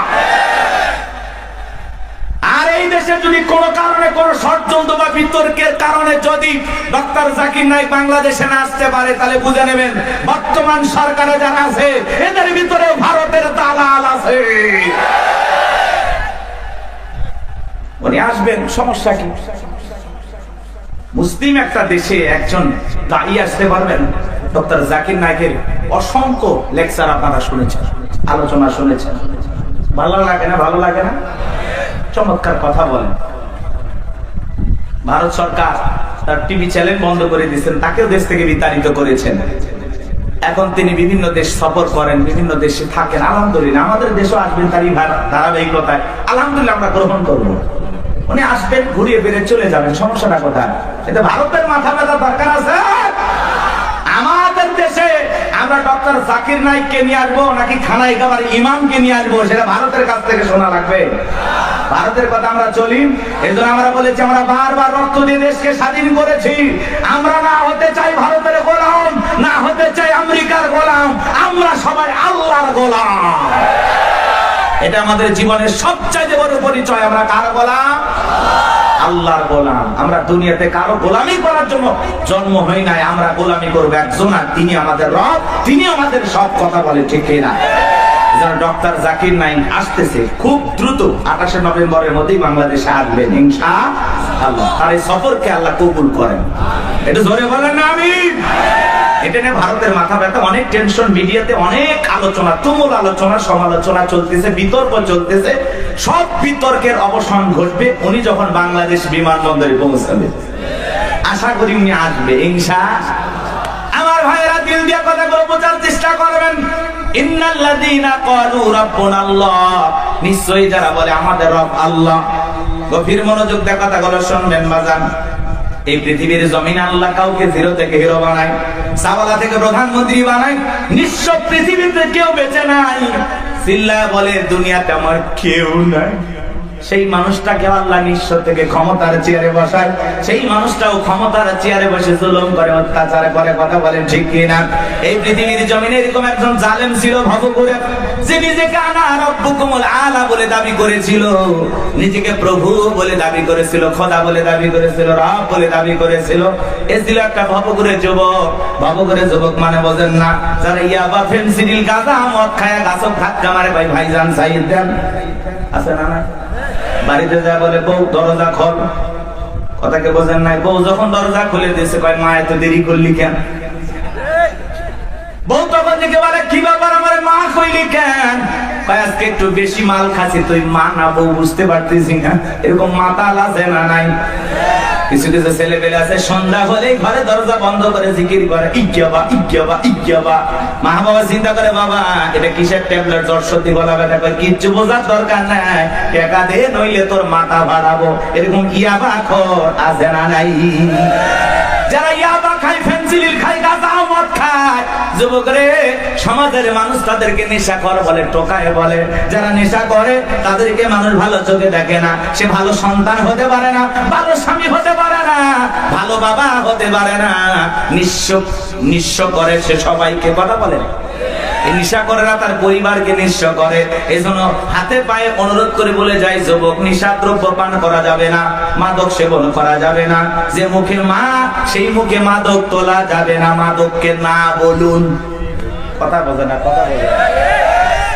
আর এই দেশে যদি কোনো কারণে কোনো ষড়যন্ত্র বা বিতর্কের কারণে যদি ডক্টর জাকির নায়েক বাংলাদেশে না আসতে পারে, তাহলে বুঝে নেবেন বর্তমান সরকারে যারা আছে এদের ভিতরে ভারতের দালাল আছে। উনি আসবেন, সমস্যা কি? মুসলিম একটা দেশে একজন দাঁড়ি আসতে পারবেন? ডক্টর জাকির নায়েকের অসংখ্য লেকচার আপনারা শুনেছেন, আলোচনা শুনেছেন। ভালো লাগে না? ভালো লাগে না? চমৎকার কথা বলেন। ভারত সরকার তার টিভি চ্যানেল বন্ধ করে দিয়েছেন, তাকেও দেশ থেকে বিতাড়িত করেছেন। এখন তিনি বিভিন্ন দেশ সফর করেন, বিভিন্ন দেশে থাকেন। আলহামদুলিল্লাহ, আমাদের দেশও আসবেন তারই ধারাবাহিকতায়। আলহামদুলিল্লাহ, আমরা গ্রহণ করবো। উনি আসবেন, ঘুরিয়ে ফিরে চলে যাবেন, সমস্যাটা কোথায়? এটা ভারতের মাথা ব্যথা দরকার আছে? আমাদের দেশে আমরা ডক্টর জাকির নায়েককে নিয়ে আসবো নাকি খানায় খাবার ইমামকে নিয়ে আসবো, সেটা ভারতের কাছ থেকে শোনা লাগবে। ভারতের কথা আমরা চলি, এই জন্য আমরা বলেছি আমরা বারবার রক্ত দিয়ে দেশকে স্বাধীন করেছি। আমরা না হতে চাই ভারতের গোলাম, না হতে চাই আমেরিকার গোলাম, আমরা সবাই আল্লাহর গোলাম। এটা আমাদের জীবনের সবচেয়ে বড় পরিচয়। আমরা কার গোলাম? আল্লাহর গোলাম। আমরা দুনিয়াতে কারো গোলামি করার জন্য জন্ম হই নাই, আমরা গোলামি করবো একজন, আর তিনি আমাদের রব, তিনি আমাদের সব। কথা বলে ঠিক না? ডক্টর জাকির নায়েক আসতেছে খুব দ্রুত, 28 নভেম্বরের মধ্যেই বাংলাদেশে আসবেন ইনশাআল্লাহ। আর এই সফরকে আল্লাহ কবুল করেন। একটু জোরে বলেন না আমিন। এটা নিয়ে ভারতের মাথা ব্যথা, অনেক টেনশন, মিডিয়াতে অনেক আলোচনা, তুমুল আলোচনা, সমালোচনা চলতেছে, বিতর্ক চলতেছে। সব বিতর্কের অবসান ঘটবে উনি যখন বাংলাদেশ বিমানবন্দরে পৌঁছাবে। আশা করি উনি আসবে ইনশাআল্লাহ। আমার ভাইয়েরা, দিল দিয়ে কথাগুলো বোঝার চেষ্টা করবেন। ইন্নাল্লাযীনা ক্বালু রাব্বুনাল্লাহ, নিশ্চয়ই যারা বলে আমাদের রব আল্লাহ। গভীর মনোযোগ দিয়ে কথাগুলো শুনবেন বাজান। এই পৃথিবীর জমিনে আল্লাহ কাউকে জিরো থেকে হিরো বানায়, সাওয়ালা থেকে প্রধানমন্ত্রী বানায়। নিঃস্ব পৃথিবীতে কেউ বেঁচে নাই। সিল্লা বলে দুনিয়াতে আমার কেউ নাই। সেই মানুষটাকে আল্লাহ নিঃস্ব থেকে ক্ষমতার চেয়ারে বসায়। সেই মানুষটাও ক্ষমতার চেয়ারে বসে জুলুম করে, অত্যাচার করে। কথা বলেন ঠিক কিনা? এই পৃথিবীর জমিনে এরকম একজন জালেম ছিল ভবঘুরে, যে নিজেকে আনা রব্বুকুমুল আলা বলে দাবি করেছিল, নিজেকে প্রভু বলে দাবি করেছিল, খোদা বলে দাবি করেছিল, রব বলে দাবি করেছিল। এ ছিল একটা ভবঘুরে যুবক। ভবঘুরে যুবক মানে বোঝেন না? যারা ইয়াবা, ফেনসিডিল, গাঁজা, মদ খায়া গাছক ধাক্কা মারে, ভাই ভাইজান সাইদ দেন, আছে না? না বাড়িতে যা বলে বউ দরজা খোল, কথাকে বোঝেন নাই? বউ যখন দরজা খুলে দিয়েছে, কয় মা এত দেরি করলি কেন? বউ তখন দিকে বলে কি ব্যাপার, আমার মা কইলি কেন? কয় আজকে একটু বেশি মাল খাচ্ছি। তুই মা না বউ বুঝতে পারতেছি না। এরকম মাতাল আছে না নাই? কিছু কিছু ছেলে পেলে আছে, সন্ধ্যা হলেই ঘরে দরজা বন্ধ করে জিকির করে, ইজ্ঞাবা ইজ্ঞাবা ইজ্ঞাবা। মা বাবা চিন্তা করে, বাবা এটা কিসের ট্যাবলেট, জ্বর সর্দি গলা ব্যথা, করে কিচ্ছু বোঝার দরকার নাই, টাকা দে নইলে তোর মাথা ভাড়াবো। এরকম ইয়াবা খোর আছে না নাই? যারা ইয়াবা খায়, ফেনসিডিল খায়, গাঁজা মদ খায়, যুবক রে, সমাজের মানুষ তাদেরকে নেশাখোর বলে, টোকায় বলে। যারা নেশা করে তাদেরকে মানুষ ভালো চোখে দেখে না। সে ভালো সন্তান হতে পারে না, ভালো স্বামী হতে পারে না, ভালো বাবা হতে পারে না। নিঃস্ব করে সে সবাইকে। কথা বলে, নিশা করে না, তার পরিবারকে নিঃস্ব করে। এই জন্য হাতে পায়ে অনুরোধ করে বলে যায়, যুবক নিশা দ্রব্য পান করা যাবে না, মাদক সেবন করা যাবে না। যে মুখে মা, সেই মুখে মাদক তোলা যাবে না। মাদককে না বলুন। কথা বোঝে না? কথা বলে,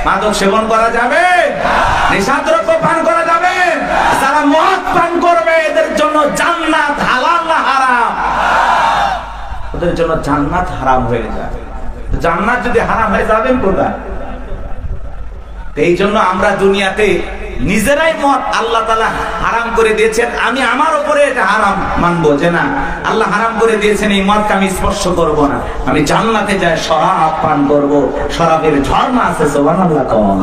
মাদক সেবন করা যাবে, নিশা দ্রব্য পান করা যাবে। যারা মদ পান করবে এদের জন্য জান্নাত হালাল না হারাম? ওদের জন্য জান্নাত হারাম হয়ে যাবে। জান্নাত যদি হারাম হয়ে যাবেন কোথায়? এই জন্য আমরা দুনিয়াতে নিজেরাই মদ আল্লাহ তাআলা হারাম করে দিয়েছেন। আমি আমার উপরে এটা হারাম মানবো যে না, আল্লাহ হারাম করে দিয়েছেন, এই মদকে আমি স্পর্শ করব না। আমি জান্নাতে যাই শরাব পান করব। শরাবের ঝর্ণা আছে, সুবহানাল্লাহ কম,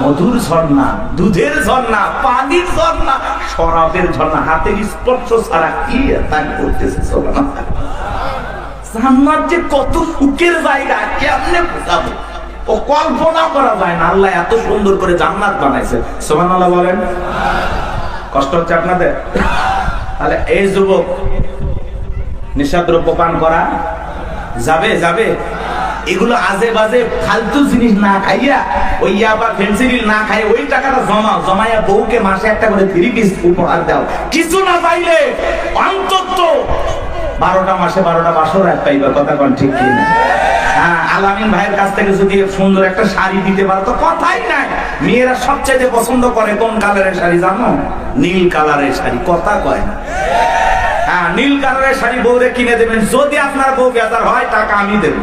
মধুর ঝর্ণা, দুধের ঝর্ণা, পানির ঝর্ণা, শরাবের ঝর্ণা। হাতের স্পর্শ ছাড়া কি পান করতেছে? সুবহানাল্লাহ। জান্নাত যে কত সুখের জায়গা, কেমনে বোঝাবো? ও কল্পনা করা যায় না। আল্লাহ এত সুন্দর করে জান্নাত বানাইছে, সুবহানাল্লাহ বলেন। কষ্ট হচ্ছে আপনাদের? তাহলে এই যুবক নেশাদ্রব্য পান করা যাবে? যাবে? এগুলো আজে বাজে ফালতু জিনিস না খাইয়া, ওই ইয়াবা ফেনসিডিল না খাই, ওই টাকাটা জমায়া বউকে মাসে একটা করে 3 পিস উপহার দাও। কিছু না পাইলে অন্তত 12টা মাসে 12টা বাসর এক পাইবা। কথা কোন ঠিক কি না? হ্যাঁ, আলামিন ভাইয়ের কাছ থেকে যদি সুন্দর একটা শাড়ি দিতে পারো তো কথাই নাই। মেয়েরা সবচেয়ে পছন্দ করে কোন কালারের শাড়ি জানো? নীল কালারের শাড়ি। কথা কয় না? হ্যাঁ, নীল কালারের শাড়ি বউরে কিনে দেবেন, যদি আপনার বউ বেজার হয় টাকা আমি দেব।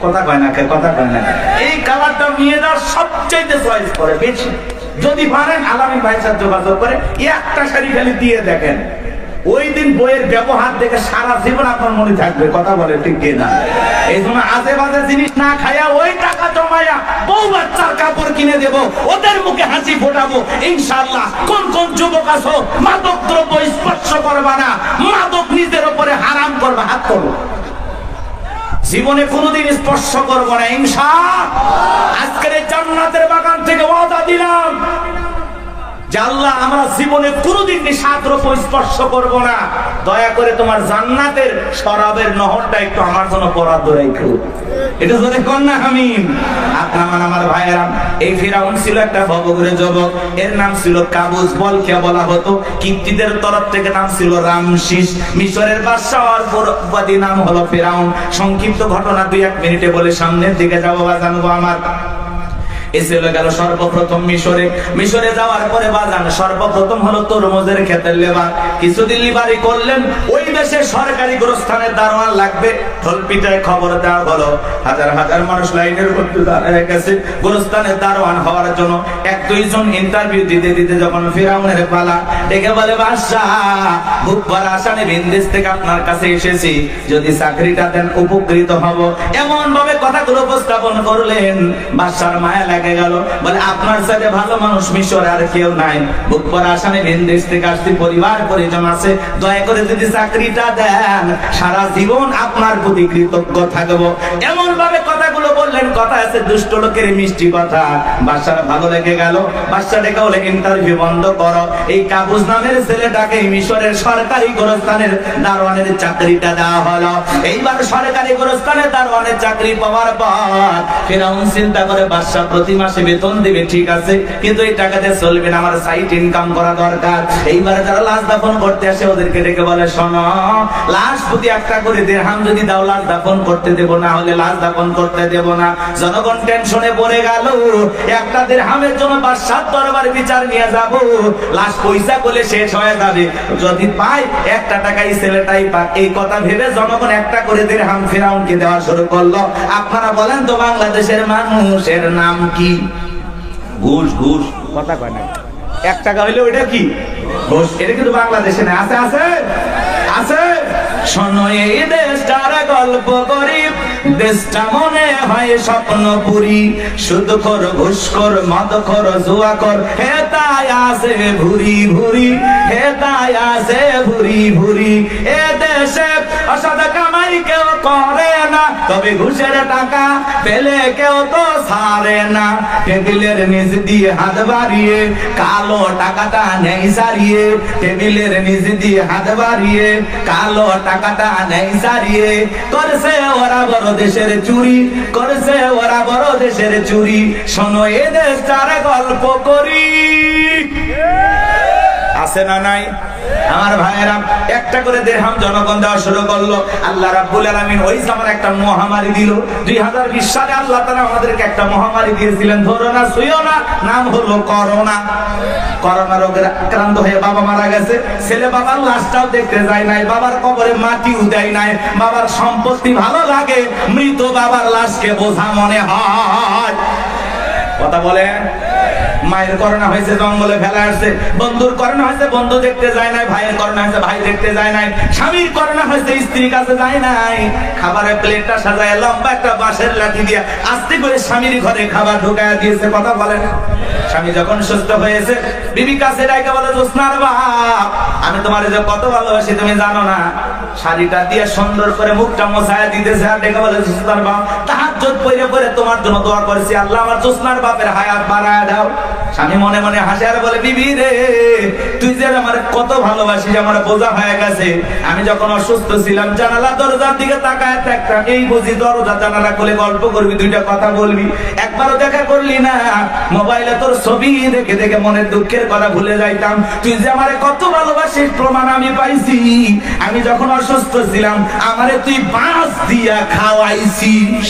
কথা কয় না, কথা কয় না। এই কালারটা মেয়েরা সবচেয়ে চয়েস করে বেশি। যদি পারেন আলামিন ভাইয়ের সাথে যোগাযোগ করে একটা শাড়ি খালি দিয়ে দেখেন, ওই দিন বইয়ের ব্যবহার দেখে সারা জীবন আপনার মনে থাকবে। কথা বলে ঠিক কিনা? এই জন্য আজে বাজে জিনিস না খাইয়া ওই টাকা জমাইয়া বউ বাচ্চার কাপড় কিনে দেব, ওদের মুখে হাসি ফোটাবো ইনশাআল্লাহ। কোন কোন যুবক আছো মাদক দ্রব্য স্পর্শ করবা না, মাদক নিজের উপরে হারাম করবা, হাত করো। জীবনে কোনোদিন স্পর্শ করবো না ইনশাআল্লাহ। আজকের এই জান্নাতের বাগান থেকে ওয়াদা দিলাম যে আল্লাহ আমরা জীবনে কোনোদিন নিষাদ্রব্য স্পর্শ করবো না। দয়া করে তোমার জান্নাতের শরাবের নহরটা একটু আমার জন্য বরাদ্দ রেখো। এটা যদি কন্যা আমিন। আপনার আমার ভাইয়েরা, এই ফিরাউন ছিল একটা ভবঘুরে যুবক, এর নাম ছিল কাবুস, বলকে বলা হতো। কিপ্তিদের তরফ থেকে নাম ছিল রামসিস। মিশরের বাদশাহর পূর্ববাদী নাম হলো ফিরাউন। সংক্ষিপ্ত ঘটনা 2-1 মিনিটে বলে সামনের দিকে যাবো বা জানবো। আমার এসে গেল সর্বপ্রথম মিশরে যাওয়ার পরে বাজান সর্বপ্রথম হলো তরমুজের ক্ষেতের লেবার। কিছুদিন লিবারি করলেন, ওই দেশে সরকারি গোরস্থানের দারোয়ান লাগবে। ঢোল পিটায় খবর দেওয়া হলো, হাজার হাজার মানুষ লাইনের মধ্যে দাঁড়িয়ে গেছে গোরস্থানের দারোয়ান হওয়ার জন্য। 1-2 জন ইন্টারভিউ দিতে দিতে যখন ফিরাউনের পালা, ডেকে বলে বাদশাহ বুক ভরা আশা নিয়ে বিদেশ থেকে আপনার কাছে এসেছি, যদি চাকরিটা দেন উপকৃত হব। এমন ভাবে কথাগুলো উপস্থাপন করলেন, বাদশার মায়া লাগে গেল। বলে আপনার সাথে ভালো মানুষ মিশরে আর কেউ নাই, বুক ভরা আসামে ভিনদেশ থেকে আসছি, পরিবার পরিজন আছে, দয়া করে যদি চাকরিটা দেন সারা জীবন আপনার প্রতি কৃতজ্ঞ থাকবো। এমন ভাবে কথাগুলো বললেন, কথা আছে দুষ্ট লোকের মিষ্টি কথা। বাদশার ভালো লেগে গেল। বাদশা ডেকে বলে ইন্টারভিউ বন্ধ করো, এই কাবুস নামের ছেলেটাকে মিশরের সরকারি গোরস্থানের দারোয়ানের চাকরিটা দেওয়া হলো। এইবার সরকারি গোরস্থানের দারোয়ানের চাকরি পাওয়ার পর ফিরাউন চিন্তা করে বাদশা প্রতি মাসে বেতন দিবে, ঠিক আছে, কিন্তু এই টাকাতে চলবে না, আমার সাইড ইনকাম করা দরকার। এইবারে যারা লাশ দাফন করতে আসে ওদেরকে ডেকে বলে শোনো, লাশ প্রতি 1 করে দিরহাম যদি দাও লাশ দাফন করতে দেব, না হলে লাশ দাফন করতে দেব না। জনগণ টেনশনে পড়ে গেল, 1 দিরহামের জন্য বাদশার দরবারে বিচার নিয়ে যাব, লাশ পয়সা বলে শেষ হয়ে যাবে, যদি পাই 1 টাকাই ছেলেটাই পাক। এই কথা ভেবে জনগণ 1 করে দিরহাম ফিরাউনকে দেওয়া শুরু করলো। আপনারা বলেন তো বাংলাদেশের মানুষের নাম কি? ঘুষ। ঘুষ কথা কয় না, 1 টাকা হইলে ওইটা কি ঘুষ। এটা কিন্তু বাংলাদেশে না, আছে আছে আছে। শোনো এই দেশটার গল্প করি, দেশটা মনে হয় স্বপ্নপুরী, সুদখোর ঘুষখোর মদখোর জুয়াখোর হেতায় আছে ভুরি ভুরি, হেতায় আছে ভুরি ভুরি। এ দেশে অসৎ কামাই কেউ করে না, তবে ঘুষের টাকা পেলে কেউ তো ছাড়ে না। টেবিলের নিচ দিয়ে হাত বাড়িয়ে কালো টাকাটা নেই সারিয়ে, টেবিলের নিচ দিয়ে হাত বাড়িয়ে কালো টাকাটা নেই সারিয়ে। করছে ওরা বড় দেশের চুরি, করছে ওরা বড় দেশের চুরি। শোনো এ দেশটার গল্প করি, আছে না নাই? আমার ভাইয়েরা 1 করে দিরহাম জনগণ দেওয়া শুরু করলো। আল্লাহ রাব্বুল আলামিন ওই সময় একটা মহামারী দিল। 2020 সালে আল্লাহ তাআলা আমাদেরকে একটা মহামারী দিয়েছিলেন, ধরো না ছুঁয়ো না, নাম হলো করোনা। করোনা রোগের আক্রান্ত হয়ে বাবা মারা গেছে, ছেলে বাবার লাশটাও দেখতে যায় নাই, বাবার কবরে মাটিও দেয় নাই। বাবার সম্পত্তি ভালো লাগে, মৃত বাবার লাশকে বোঝা মনে হয়। কথা বলে। মায়ের করোনা হয়েছে, জঙ্গলে ফেলা আসছে। বন্ধুর করোনা হয়েছে, বন্ধু দেখতে যায় নাই। ভাইয়ের করোনা হয়েছে, ভাই দেখতে যায় নাই। স্বামীর করোনা হয়েছে, স্ত্রীর কাছে যায় নাই। খাবারের প্লেটটা সাজায় লম্বা একটা বাঁশের লাঠি দিয়ে আস্তে করে স্বামীর ঘরে খাবার ঢুকায় দিয়েছে। কথা বলেন। স্বামী যখন সুস্থ হয়েছে, বিবি কাছে ডাইকে বলে, জোসনার বাপ, আমি তোমার যে কত ভালোবাসি তুমি জানো না। শাড়িটা দিয়ে সুন্দর করে মুখটা মোছায় দিতেছে, আর ডেকে বলে, জোসনার বাপ, তাহাজ্জুদ পড়ে পড়ে তোমার জন্য দোয়া করেছি, আল্লাহ আমার জোসনার বাপের হায়াত বাড়ায় দাও। স্বামী মনে মনে হাসে আর বলে, বিবি রে, তুই যে আমার কত ভালোবাসিস আমার বোঝা হয়ে গেছে। আমি যখন অসুস্থ ছিলাম জানালা দরজার দিকে তাকায় থাকতাম, এই বুঝি দরজা জানালা খুলে গল্প করবি, 2টা কথা বলবি, একবারও দেখা করলি না। মোবাইলে তোর ছবি দেখে দেখে মনের দুঃখের কথা ভুলে যাইতাম। তুই যে আমার কত ভালোবাসিস প্রমাণ আমি পাইছি। আমি যখন অসুস্থ ছিলাম আমারে তুই বাঁশ দিয়া খাওয়াইছিস।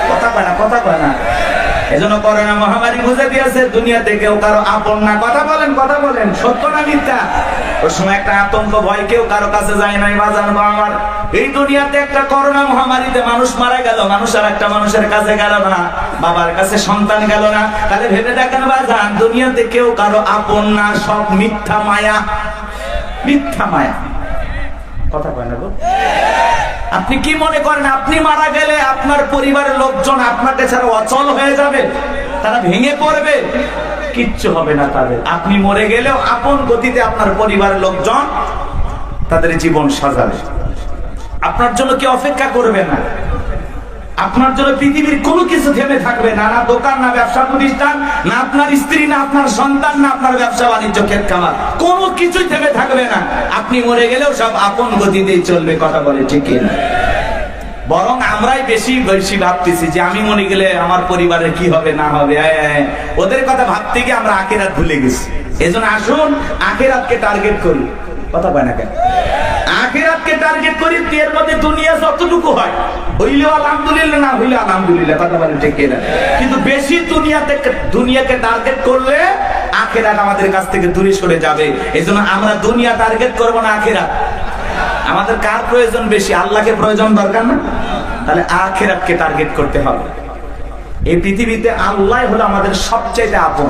কথা কয় না, কথা কয় না। এজন্য করোনা মহামারী বুঝে দিয়েছে দুনিয়াতে কেউ কারো আপন না। কথা বলেন, কথা বলেন, সত্য না মিথ্যা? ওই সময় একটা আতঙ্ক ভয়, কেউ কারো কাছে যায় নাই বাজান আমার। এই দুনিয়াতে একটা করোনা মহামারীতে মানুষ মারা গেল, মানুষ আর একটা মানুষের কাছে গেল না, বাবার কাছে সন্তান গেল না। তাহলে ভেবে দেখেন বাজান, দুনিয়াতে কেউ কারো আপন না, সব মিথ্যা মায়া, মিথ্যা মায়া। কথা কয় না গো? আপনি কি মনে করেন আপনি মারা গেলে আপনার পরিবারের লোকজন আপনাকে ছাড়া অচল হয়ে যাবে, তারা ভেঙে পড়বে? কিচ্ছু হবে না তাদের। আপনি মরে গেলেও আপন গতিতে আপনার পরিবারের লোকজন তাদের জীবন সাজাবে, আপনার জন্য কেউ অপেক্ষা করবে না, আপনার জন্য পৃথিবীর কোনো কিছু থেমে থাকবে না, না দোকান, না ব্যবসা প্রতিষ্ঠান, না আপনার স্ত্রী, না আপনার সন্তান, না আপনার ব্যবসা বাণিজ্য, ক্ষেত খামার, কোনো কিছুই থেমে থাকবে না। আপনি মরে গেলেও সব আপন গতিতেই চলবে। কথা বলে ঠিক না? বরং আমরাই বেশি বেশি ভাবতেছি যে আমি মরে গেলে আমার পরিবারের কি হবে না হবে, ওদের কথা ভাবতে গিয়ে আমরা আখিরাত ভুলে গেছি। এজন্য আসুন আখিরাতকে টার্গেট করি। কথা কয় না কেন? আখিরাতকে টার্গেট করি, এর মধ্যে দুনিয়া যতটুকু হয় হইলেও আলহামদুলিল্লাহ, না হইলে আলহামদুলিল্লাহ। কথা বলেন ঠিক না? কিন্তু বেশি দুনিয়াকে টার্গেট করলে আখিরাত আমাদের কাছ থেকে দূরে সরে যাবে। এজন্য আমরা দুনিয়া টার্গেট করব না, আখিরাত। আমাদের কার প্রয়োজন বেশি? আল্লাহকে প্রয়োজন দরকার না? তাহলে আখিরাতকে টার্গেট করতে হবে। এই পৃথিবীতে আল্লাহ হলো আমাদের সবচেয়ে আপন।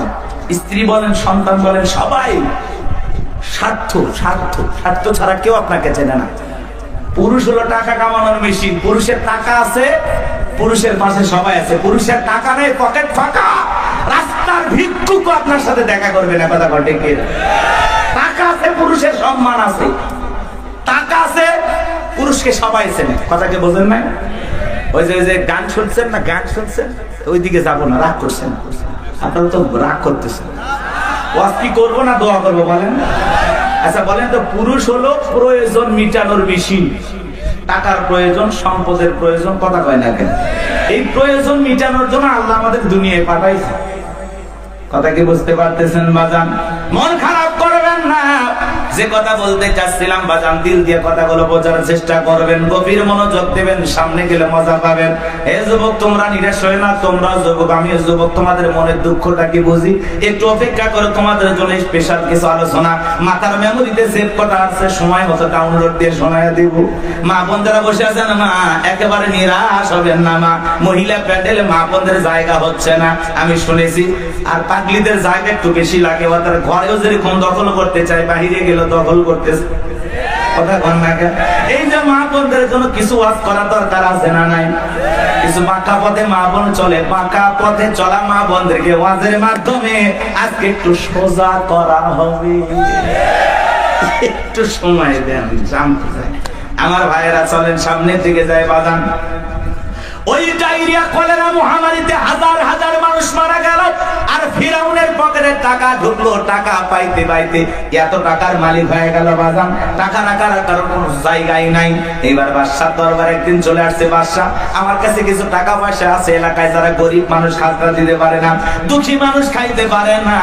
স্ত্রী বলেন, সন্তান বলেন, সবাই স্বার্থ, স্বার্থ, স্বার্থ ছাড়া কেউ আপনাকে চেনে না। পুরুষ হলো টাকা কামানোর মেশিন। পুরুষের টাকা আছে, পুরুষের পাশে সবাই আছে। পুরুষের টাকা নেই, পকেট ফাঁকা, রাস্তার ভিক্ষুক আপনার সাথে দেখা করবে না। কথা বলে ঠিক? টাকা আছে, পুরুষের সম্মান আছে, টাকা আছে, পুরুষকে সবাই চেনে। কথাকে বোঝেন না? ওই যে গান শুনছেন না, গান শুনছেন, ওইদিকে যাবো না, রাগ করছেন আপনারা, তো রাগ করতেছেন। ওয়াজ কি করবো না দোয়া করবো বলেন? আচ্ছা বলেন তো, পুরুষ হলো প্রয়োজন মিটানোর মেশিন। টাকার প্রয়োজন, সম্পদের প্রয়োজন, কথা কয় না কেন? এই প্রয়োজন মিটানোর জন্য আল্লাহ আমাদের দুনিয়ায় পাঠাইছে। কথা কি বুঝতে পারতেছেন বাজান? মন খারাপ করবেন না। যে কথা বলতে চাচ্ছিলাম বাজান, দিল দিয়ে কথাগুলো বোঝার চেষ্টা করবেন, গভীর মনোযোগ দেবেন, সামনে গেলে মজা পাবেন। হে যুবক, তোমরা নিরাশ হয় না, তোমরা যুবক, আমিও যুবক, তোমাদের মনের দুঃখটা কি বুঝি। একটু অপেক্ষা করো, তোমাদের জন্য স্পেশাল কিছু আলোচনা মাথার মেমোরিতে সেভ করা আছে, সময় মতো ডাউনলোড দিয়ে শোনায় দিব। মা বোনরা বসে আছেন, মা একেবারে নিরাশ হবেন না। মা মহিলা প্যান্ডেলে মা বোনদের জায়গা হচ্ছে না, আমি শুনেছি। আর পাগলিদের জায়গা একটু বেশি লাগে, তার ঘরেও যেরকম দখল করতে চায়, বাহিরে গেলে দখল করতেছে। কথা কন না কেন? এই যে মা বোনদের জন্য কিছু ওয়াজ করা দরকার আছে না নাই? কিছু বাঁকা পথে মা বোন চলে, বাঁকা পথে চলা মা বোনদেরকে ওয়াজের মাধ্যমে আজকে একটু সোজা করা হবে। একটু সময় দেন, জানতে চাই। আমার ভাইয়েরা চলেন সামনের দিকে যায় বাজান। ওই ডায়রিয়া কলেরা মহামারীতে হাজার হাজার মানুষ মারা গেল, আর ফিরাউনের পকেটে টাকা ঢুকলো। টাকা পাইতে পাইতে এত টাকার মালিক হয়ে গেল বাজান, টাকা রাখার কারণ কোনো জায়গায় নাই। এবার বাদশার দরবারে একদিন চলে আসছে, বাদশা আমার কাছে কিছু টাকা পয়সা আছে, এলাকায় যারা গরিব মানুষ হাজরা দিতে পারে না, দুঃখী মানুষ খাইতে পারে না,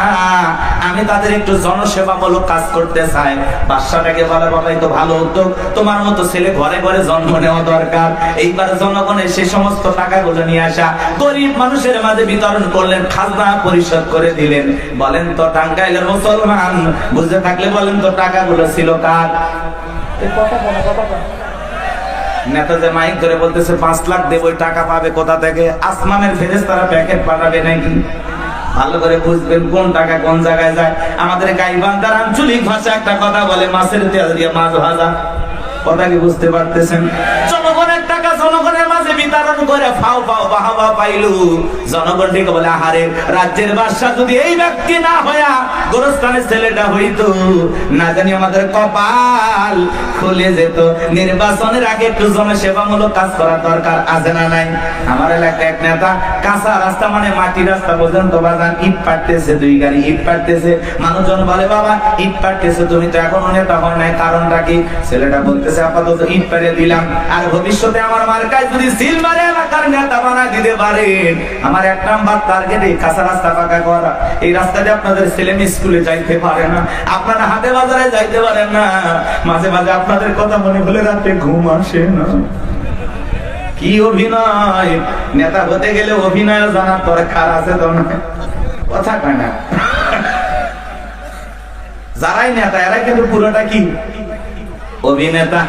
আমি তাদের একটু জনসেবামূলক কাজ করতে চাই। বাদশাটাকে বলে, বাবা এই তো ভালো উদ্যোগ, তোমার মতো ছেলে ঘরে ঘরে জন্ম নেওয়া দরকার। এইবার জনগণের সে সমস্ত টাকাগুলো নিয়ে আসা গরিব মানুষের মাঝে বিতরণ করলেন, খাজনা পরিশোধ করে দিলেন। বলেন তো টাঙ্গাইলের মুসলমান বুঝে থাকলে বলেন তো টাকাগুলো ছিল কার? নেতা যে মাইক ধরে বলতেছে 5 লাখ দেব, টাকা পাবে কোথা থেকে? আসমানের ফেরেশতারা প্যাকেট পাঠাবে নাকি? ভালো করে বুঝবেন কোন টাকা কোন জায়গায় যায়। আমাদের গাইবান্ধার আঞ্চলিক ভাষা একটা কথা বলে, মাছের তেল দিয়ে মাছ ভাজা। কথা কি বুঝতে পারতেছেন? জনগণের টাকা জনগণের মাঝে বিতরণ করে ফাও ফাও বাহাবা পাইলু। জনগণ ঠিক বলে, আহারে রাজ্যের বাদশা যদি এই ব্যক্তি না হইয়া গোরস্থানের ছেলেটা হইতো, না জানি আমাদের কপাল খুলে যেত। নির্বাচনের আগে একটু জনসেবামূলক কাজ করা দরকার আছে না নাই? আমার এলাকায় এক নেতা কাঁচা রাস্তা মানে মাটি রাস্তা পর্যন্ত বাজান ইট পাড়তেছে, 2 গাড়ি ইট পাড়তেছে। মানুষজন বলে, বাবা ইট পাড়তেছে, তুমি তো এখনো নেতা হয় নাই, কারণটা কি? ছেলেটা বলতেছে, আপাতত ইট পাড়ে দিলাম, আর ভবিষ্যতে আমার মার্কায় যদি সিলমারে এলাকার নেতা বানা দিতে পারেন, আমার 1 নাম্বার টার্গেট এই কাঁচা রাস্তা পাকা করা। এই রাস্তাতে আপনাদের ছেলে মেয়ে স্কুলে যাইতে পারে না, আপনারা হাটে বাজারে যাইতে পারেন না, মাঝে মাঝে আপনাদের কথা মনে হলে রাতে ঘুম আসে না। কি অভিনয়! নেতা হতে গেলে অভিনয় জানার দরকার আছে তো না? কথা কয় না? যারাই নেতা এরা কিন্তু পুরোটা কি অভিনেতা।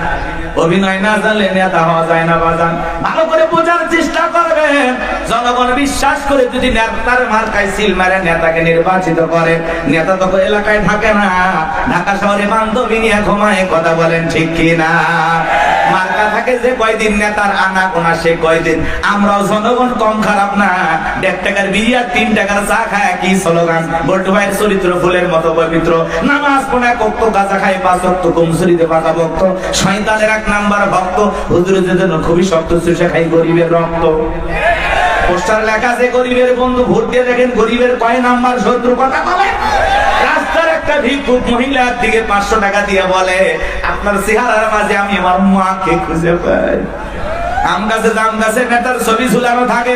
অভিনয় না জানলে নেতা হওয়া যায় না বাজান। ভালো করে বোঝার চেষ্টা করবেন। জনগণ বিশ্বাস করে যদি নেতার মার্কায় সিল মারে নেতাকে নির্বাচিত করে, নেতা তো এলাকায় থাকে না, ঢাকা শহরে বান্ধবী নিয়ে ঘুমায়, কথা বলেন ঠিক কি না? মার্কা থাকে যে কয়দিন নেতার আনা কোনা সে কয়দিন। আমরাও জনগণ কম খারাপ না। 1.5 টাকার বিড়ি আর 3 টাকার চা খায় কি স্লোগান। বল্টু ভাইয়ের চরিত্র ফুলের মতো পবিত্র। নামাজ পড়ে কক্ত গাঁজা খায় 5 ওয়াক্ত কুমসুরিতে বাঁকা ভক্ত। শয়তানের 1 নাম্বার ভক্ত। হুজুরের জন্য খুবই শক্ত চুষে খাই গরিবের রক্ত। পোস্টার লেখা আছে গরিবের বন্ধু, ভোট দিয়ে দেখেন গরিবের কয় নাম্বার শত্রু, কথা বলে। রাস্তার একটা ভিক্ষুক মহিলার দিকে 500 টাকা দিয়ে বলে, আপনার চেহারার মাঝে আমি আমার মাকে খুঁজে পাই। আম গাছে জাম গাছে নেতার ছবি ঝুলানো থাকে,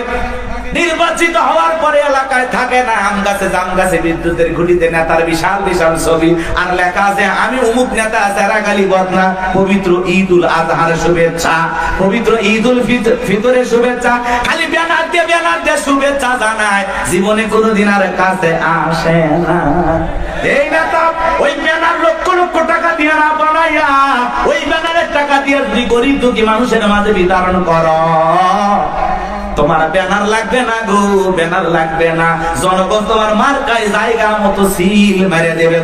নির্বাচিত হওয়ার পরে এলাকায় থাকে না। আম গাছে জাম গাছে বিদ্যুতের খুঁটিতে নেতার বিশাল বিশাল ছবি, আর লেখা আছে আমি অমুক নেতা, যারা গালি বদনা। পবিত্র ঈদুল আজহার শুভেচ্ছা, পবিত্র ঈদুল ফিতরের শুভেচ্ছা। খালি ব্যানার দিয়ে শুভেচ্ছা জানায়, জীবনে কোনোদিন আর কাছে আসে না। এই নেতা ওই ব্যানার লক্ষ লক্ষ টাকা দিয়ে না বানাইয়া, ওই ব্যানারের টাকা দিয়ে যদি গরিব দুঃখী মানুষের মাঝে বিতরণ করো, তোমার ব্যানার লাগবে না গো, ব্যানার লাগবে না। জনগণ তোমার মার্কায় জায়গা মতো সিল মেরে দেবে।